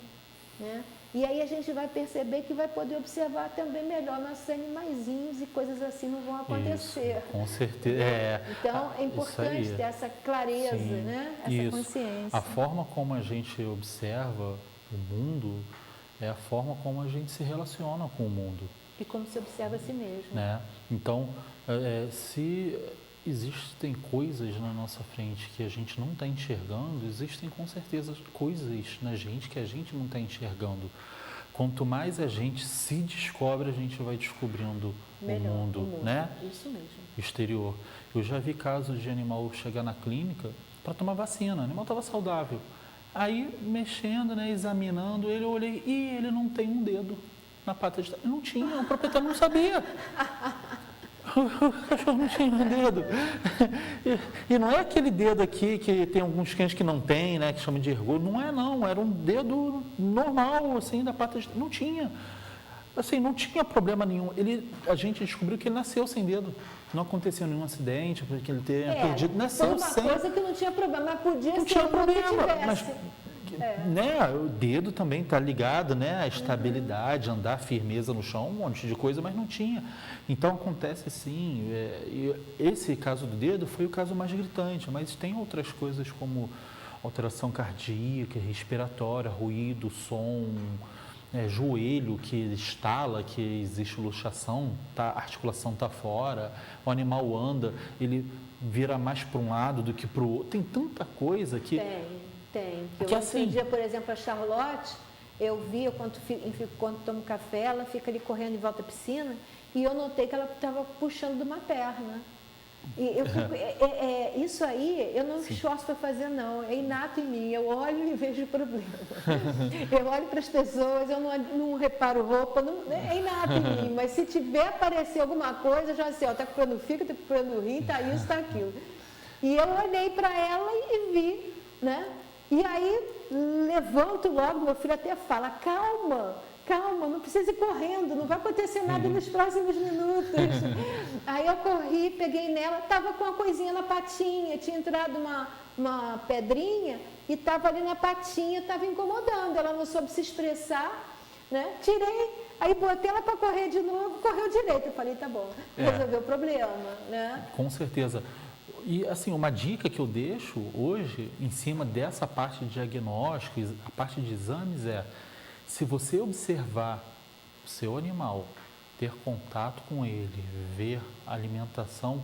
[SPEAKER 1] Né? E aí a gente vai perceber que vai poder observar também melhor nossos animaizinhos e coisas assim não vão acontecer.
[SPEAKER 2] Isso, com certeza.
[SPEAKER 1] Então é importante ter essa clareza, né? Essa consciência.
[SPEAKER 2] A forma como a gente observa o mundo é a forma como a gente se relaciona com o mundo.
[SPEAKER 1] E como se observa a si mesmo.
[SPEAKER 2] Né? Então, se existem coisas na nossa frente que a gente não está enxergando, existem com certeza coisas na gente que a gente não está enxergando. Quanto mais a gente se descobre, a gente vai descobrindo
[SPEAKER 1] melhor,
[SPEAKER 2] o mundo, né?
[SPEAKER 1] Isso mesmo.
[SPEAKER 2] Exterior. Eu já vi casos de animal chegar na clínica para tomar vacina, o animal estava saudável. Aí, mexendo, né, examinando ele, eu olhei, ele não tem um dedo na pata de trás. Não tinha, o proprietário não sabia. O cachorro não tinha um dedo. E não é aquele dedo aqui que tem alguns cães que não tem, né, que chamam de ergo. Não é, não. Era um dedo normal, assim, da pata de trás. Não tinha. Assim, não tinha problema nenhum. A gente descobriu que ele nasceu sem dedo. Não aconteceu nenhum acidente, porque ele tenha perdido. Nasceu sem.
[SPEAKER 1] Foi uma coisa que não tinha problema, mas podia ser.
[SPEAKER 2] Não tinha problema, mas
[SPEAKER 1] né,
[SPEAKER 2] o dedo também está ligado, né, a estabilidade, andar, firmeza no chão, um monte de coisa, mas não tinha. Então acontece sim. Esse caso do dedo foi o caso mais gritante, mas tem outras coisas como alteração cardíaca, respiratória, ruído, som. Joelho que estala, que existe luxação, a articulação está fora, o animal anda, ele vira mais para um lado do que para o outro. Tem tanta coisa que...
[SPEAKER 1] Tem.
[SPEAKER 2] Outro
[SPEAKER 1] dia, por exemplo, a Charlotte, eu vi, quando tomo café, ela fica ali correndo em volta da piscina, e eu notei que ela estava puxando de uma perna. Isso aí eu não me esforço para fazer, não. É inato em mim. Eu olho e vejo o problema. Eu olho para as pessoas, eu não reparo roupa, é inato em mim. Mas se tiver aparecer alguma coisa, eu já sei, está comprando fígado, está comprando rim, está isso, está aquilo. E eu olhei para ela e vi, né? E aí levanto logo, meu filho até fala, calma, não precisa ir correndo, não vai acontecer nada nos próximos minutos. Aí eu corri, peguei nela, estava com uma coisinha na patinha, tinha entrado uma pedrinha e estava ali na patinha, estava incomodando, ela não soube se expressar, né? Tirei, aí botei ela para correr de novo, correu direito. Eu falei, tá bom, resolveu o problema, né?
[SPEAKER 2] Com certeza. E, assim, uma dica que eu deixo hoje, em cima dessa parte de diagnóstico, a parte de exames se você observar o seu animal, ter contato com ele, ver a alimentação,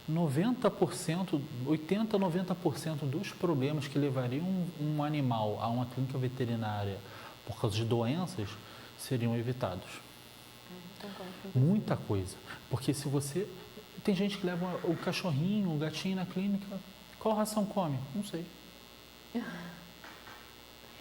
[SPEAKER 2] 90%, 80%, 90% dos problemas que levariam um animal a uma clínica veterinária por causa de doenças seriam evitados. Muita coisa. Porque se você... Tem gente que leva o cachorrinho, o gatinho na clínica. Qual ração come? Não sei.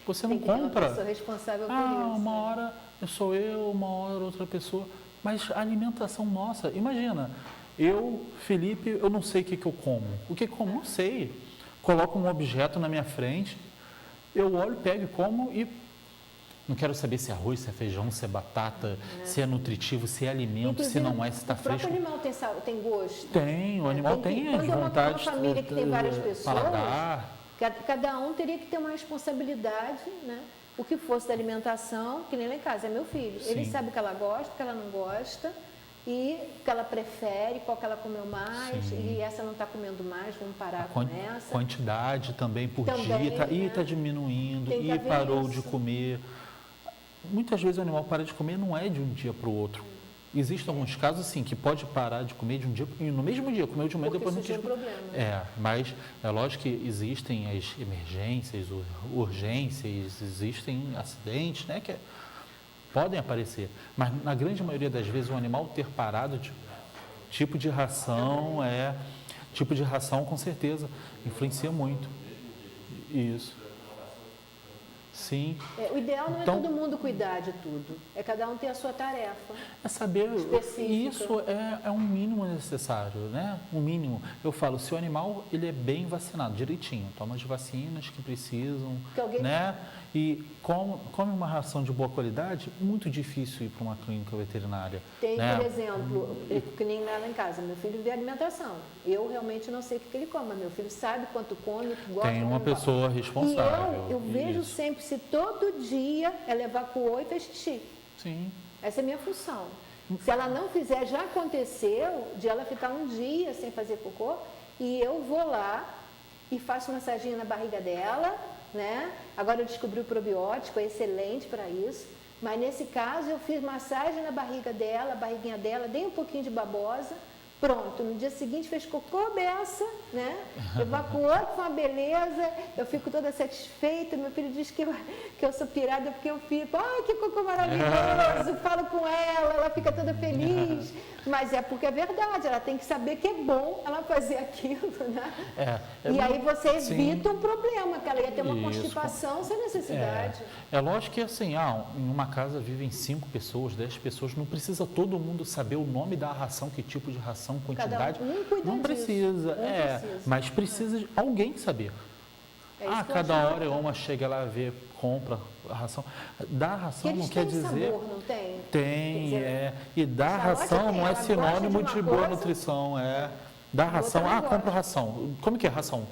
[SPEAKER 2] Você não compra.
[SPEAKER 1] Eu sou responsável por isso.
[SPEAKER 2] Uma hora sou eu, uma hora outra pessoa. Mas a alimentação nossa, imagina, eu, Felipe, eu não sei o que eu como. O que como? Não sei. Coloco um objeto na minha frente, eu olho, pego e como e não quero saber se é arroz, se é feijão, se é batata, se é nutritivo, se é alimento,
[SPEAKER 1] inclusive,
[SPEAKER 2] se não é, se está fresco.
[SPEAKER 1] O próprio animal tem gosto?
[SPEAKER 2] Tem, o animal tem vontade de
[SPEAKER 1] uma família que tem várias pessoas,
[SPEAKER 2] paladar.
[SPEAKER 1] Cada um teria que ter uma responsabilidade, né? O que fosse da alimentação, que nem lá em casa, é meu filho.
[SPEAKER 2] Sim.
[SPEAKER 1] Ele sabe o que ela gosta, o que ela não gosta, e o que ela prefere, qual que ela comeu mais,
[SPEAKER 2] Sim.
[SPEAKER 1] e essa não está comendo mais, vamos parar com essa.
[SPEAKER 2] Quantidade também por dia, está diminuindo, e parou de comer. Muitas vezes o animal para de comer não é de um dia para o outro. Existem alguns casos, sim, que pode parar de comer de um dia, e no mesmo dia, comeu de manhã, depois não
[SPEAKER 1] tem problema.
[SPEAKER 2] Mas é lógico que existem as emergências, urgências, existem acidentes, né, que podem aparecer. Mas na grande maioria das vezes o animal ter parado, tipo de ração com certeza influencia muito. Isso. Sim.
[SPEAKER 1] O ideal não é todo mundo cuidar de tudo, é cada um ter a sua tarefa.
[SPEAKER 2] É saber,
[SPEAKER 1] específica.
[SPEAKER 2] Isso é um mínimo necessário, né? Um mínimo. Eu falo, se o animal ele é bem vacinado, direitinho, toma as vacinas que precisam, né? E come uma ração de boa qualidade, muito difícil ir para uma clínica veterinária.
[SPEAKER 1] Tem,
[SPEAKER 2] né?
[SPEAKER 1] Por exemplo, que nem lá em casa, meu filho vê alimentação. Eu realmente não sei o que ele come, mas meu filho sabe quanto come, gosta.
[SPEAKER 2] Tem uma pessoa responsável.
[SPEAKER 1] E eu vejo sempre, se todo dia ela evacuou e fez xixi.
[SPEAKER 2] Sim.
[SPEAKER 1] Essa é a minha função. Se ela não fizer, já aconteceu de ela ficar um dia sem fazer cocô, e eu vou lá e faço massaginha na barriga dela, né? Agora eu descobri o probiótico, é excelente para isso. Mas nesse caso eu fiz massagem na barriga dela, a barriguinha dela, dei um pouquinho de babosa, pronto. No dia seguinte fez cocô beça, né? Evacuou com uma beleza, eu fico toda satisfeita. Meu filho diz que eu sou pirada porque eu fico, ai, que cocô maravilhoso, falo com ela fica toda feliz. Mas é porque é verdade, ela tem que saber que é bom ela fazer aquilo, né? E aí você evita um problema, que ela ia ter uma constipação sem necessidade.
[SPEAKER 2] É lógico que assim, em uma casa vivem 5 pessoas, 10 pessoas, não precisa todo mundo saber o nome da ração, que tipo de ração, quantidade.
[SPEAKER 1] Cada um cuida
[SPEAKER 2] não precisa, mas precisa de alguém saber. Cada hora uma chega lá, vê, compra a ração. Dar ração não quer dizer...
[SPEAKER 1] sabor, não tem?
[SPEAKER 2] Tem, E dar ração não é sinônimo de boa nutrição, Dar ração, compra ração. Como que é ração?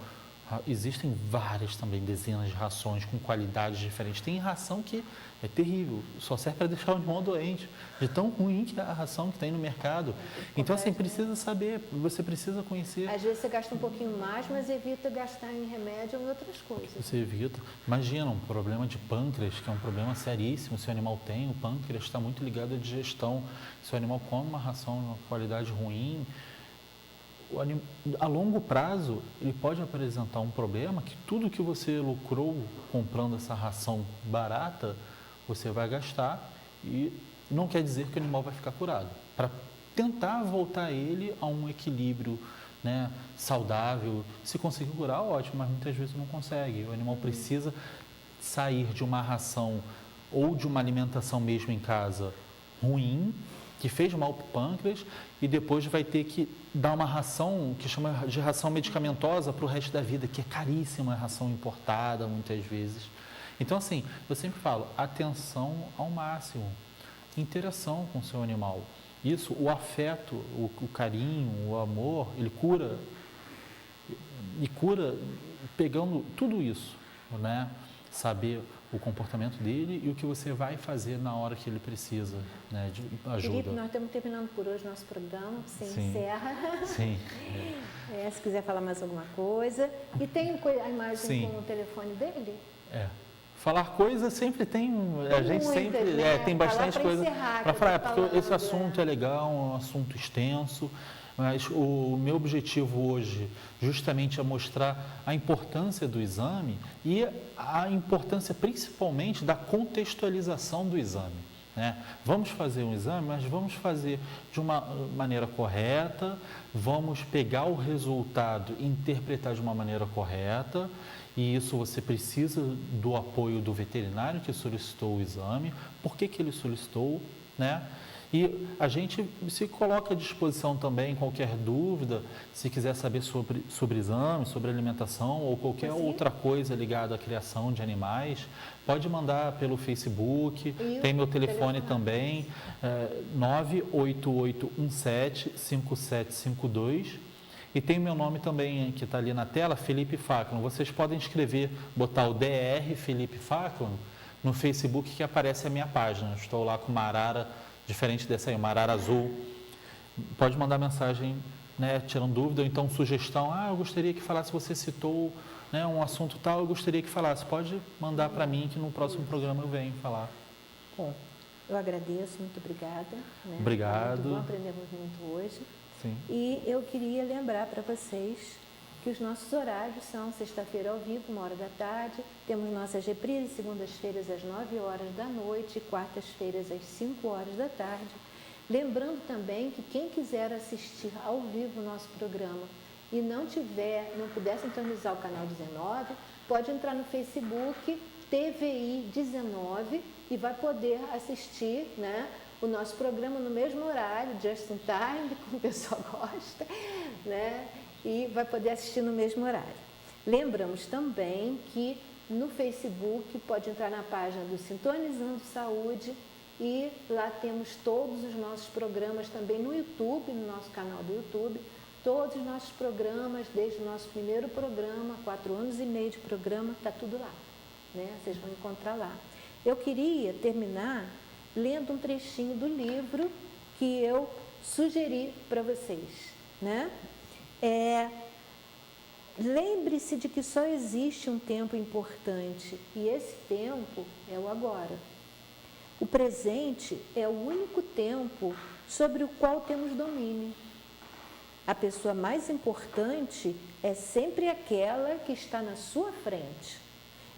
[SPEAKER 2] Existem várias também, dezenas de rações com qualidades diferentes. Tem ração que é terrível, só serve para deixar o animal doente, de tão ruim que é a ração que tem no mercado. Então, assim, precisa saber, você precisa conhecer.
[SPEAKER 1] Às vezes você gasta um pouquinho mais, mas evita gastar em remédio ou em outras coisas.
[SPEAKER 2] Você evita. Imagina um problema de pâncreas, que é um problema seríssimo. Se o animal tem, o pâncreas está muito ligado à digestão. Se o animal come uma ração de uma qualidade ruim, a longo prazo, ele pode apresentar um problema que tudo que você lucrou comprando essa ração barata, você vai gastar e não quer dizer que o animal vai ficar curado. Para tentar voltar ele a um equilíbrio né, saudável. Se conseguir curar, ótimo, mas muitas vezes não consegue. O animal precisa sair de uma ração ou de uma alimentação mesmo em casa ruim, que fez mal para o pâncreas, e depois vai ter que dar uma ração que chama de ração medicamentosa para o resto da vida, que é caríssima, é ração importada muitas vezes. Então, assim, eu sempre falo, atenção ao máximo, interação com o seu animal. Isso, o afeto, o carinho, o amor, ele cura, e cura pegando tudo isso, né? Saber o comportamento dele e o que você vai fazer na hora que ele precisa, né, de ajuda.
[SPEAKER 1] Felipe, nós estamos terminando por hoje nosso programa, você
[SPEAKER 2] Sim.
[SPEAKER 1] encerra.
[SPEAKER 2] Sim.
[SPEAKER 1] Se quiser falar mais alguma coisa. E tem a imagem
[SPEAKER 2] Sim.
[SPEAKER 1] com o telefone dele?
[SPEAKER 2] Falar coisa sempre tem, a gente
[SPEAKER 1] muitas,
[SPEAKER 2] sempre
[SPEAKER 1] né?
[SPEAKER 2] tem bastante coisa para falar, porque esse
[SPEAKER 1] falando,
[SPEAKER 2] assunto é legal, é um assunto extenso, mas o meu objetivo hoje justamente é mostrar a importância do exame e a importância principalmente da contextualização do exame, né? Vamos fazer um exame, mas vamos fazer de uma maneira correta, vamos pegar o resultado e interpretar de uma maneira correta. E isso você precisa do apoio do veterinário que solicitou o exame, por que ele solicitou, né? E a gente se coloca à disposição também, qualquer dúvida, se quiser saber sobre exame, sobre alimentação ou qualquer outra coisa ligada à criação de animais, pode mandar pelo Facebook, tem meu telefone também, 988175752. E tem o meu nome também, que está ali na tela, Felipe Facklon. Vocês podem escrever, botar o DR Felipe Facklon no Facebook, que aparece a minha página. Estou lá com uma arara, diferente dessa aí, uma arara azul. Pode mandar mensagem, né, tirando dúvida, ou então sugestão. Eu gostaria que falasse, você citou, né, um assunto tal, eu gostaria que falasse. Pode mandar para mim, que no próximo programa eu venho falar.
[SPEAKER 1] Bom, eu agradeço, muito obrigada. Né?
[SPEAKER 2] Obrigado.
[SPEAKER 1] Muito bom, aprendemos muito hoje.
[SPEAKER 2] Sim.
[SPEAKER 1] E eu queria lembrar para vocês que os nossos horários são sexta-feira ao vivo, 13h, temos nossas reprises segundas-feiras às 9h e quartas-feiras às 5h. Lembrando também que quem quiser assistir ao vivo o nosso programa e não puder sintonizar o canal 19, pode entrar no Facebook TVI 19 e vai poder assistir, né, o nosso programa no mesmo horário, just in time, como o pessoal gosta, né? E vai poder assistir no mesmo horário. Lembramos também que no Facebook pode entrar na página do Sintonizando Saúde e lá temos todos os nossos programas também no YouTube, no nosso canal do YouTube, todos os nossos programas, desde o nosso primeiro programa, 4 anos e meio de programa, está tudo lá, né? Vocês vão encontrar lá. Eu queria terminar lendo um trechinho do livro que eu sugeri para vocês, né? Lembre-se de que só existe um tempo importante e esse tempo é o agora. O presente é o único tempo sobre o qual temos domínio. A pessoa mais importante é sempre aquela que está na sua frente.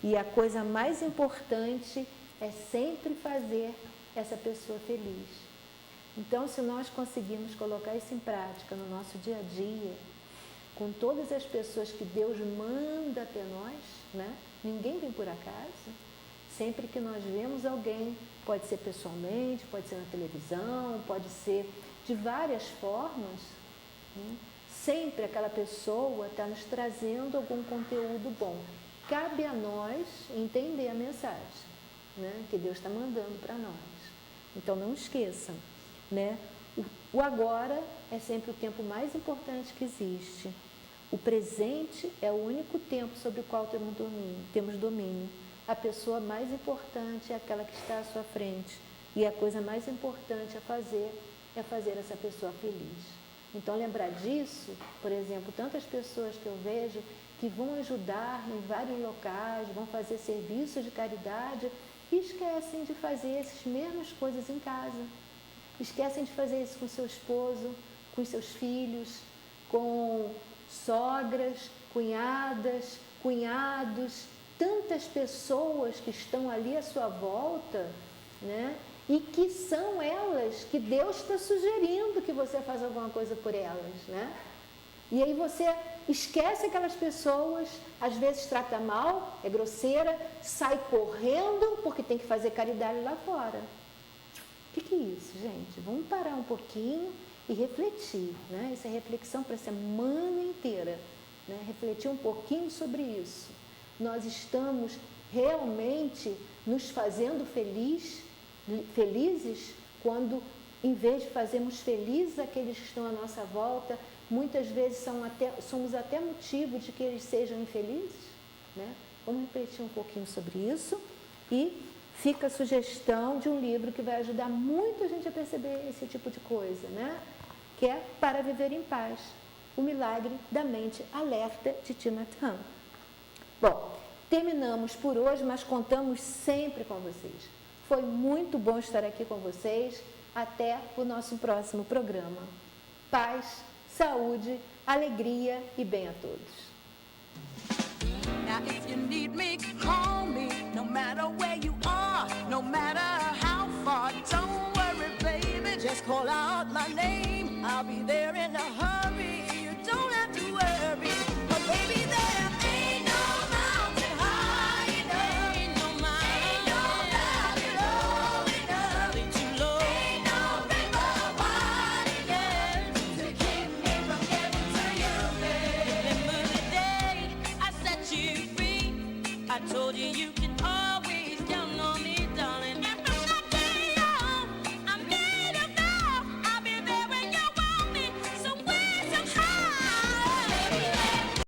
[SPEAKER 1] E a coisa mais importante é sempre fazer essa pessoa feliz. Então, se nós conseguirmos colocar isso em prática no nosso dia a dia, com todas as pessoas que Deus manda até nós, né? Ninguém vem por acaso. Sempre que nós vemos alguém, pode ser pessoalmente, pode ser na televisão, pode ser de várias formas, né? Sempre aquela pessoa está nos trazendo algum conteúdo bom. Cabe a nós entender a mensagem, né, que Deus está mandando para nós. Então, não esqueçam, né? O agora é sempre o tempo mais importante que existe. O presente é o único tempo sobre o qual temos domínio. A pessoa mais importante é aquela que está à sua frente. E a coisa mais importante a fazer é fazer essa pessoa feliz. Então, lembrar disso, por exemplo, tantas pessoas que eu vejo que vão ajudar em vários locais, vão fazer serviços de caridade e esquecem de fazer essas mesmas coisas em casa. Esquecem de fazer isso com seu esposo, com seus filhos, com sogras, cunhadas, cunhados, tantas pessoas que estão ali à sua volta, né? E que são elas que Deus está sugerindo que você faça alguma coisa por elas, né? E aí você esquece aquelas pessoas, às vezes trata mal, é grosseira, sai correndo porque tem que fazer caridade lá fora. O que é isso, gente? Vamos parar um pouquinho e refletir, né? Essa é reflexão para a semana inteira, né? Refletir um pouquinho sobre isso. Nós estamos realmente nos fazendo felizes quando, em vez de fazermos felizes aqueles que estão à nossa volta, muitas vezes somos até motivo de que eles sejam infelizes, né? Vamos refletir um pouquinho sobre isso e fica a sugestão de um livro que vai ajudar muito a gente a perceber esse tipo de coisa, né? Que é Para Viver em Paz, O Milagre da Mente Alerta, de Thich Nhat Hanh. Bom, terminamos por hoje, mas contamos sempre com vocês. Foi muito bom estar aqui com vocês. Até o nosso próximo programa. Paz, saúde, alegria e bem a todos.
[SPEAKER 3] Now if you need me, call me, no matter where you are, no matter how far. Don't worry, baby, just call out my name. I'll be there in a hurry. You don't have to worry, but baby, there ain't no mountain high enough, ain't no valley low enough, too low, ain't no river wide enough to keep me from getting to you, baby. Remember the day I set you free, I told you you can always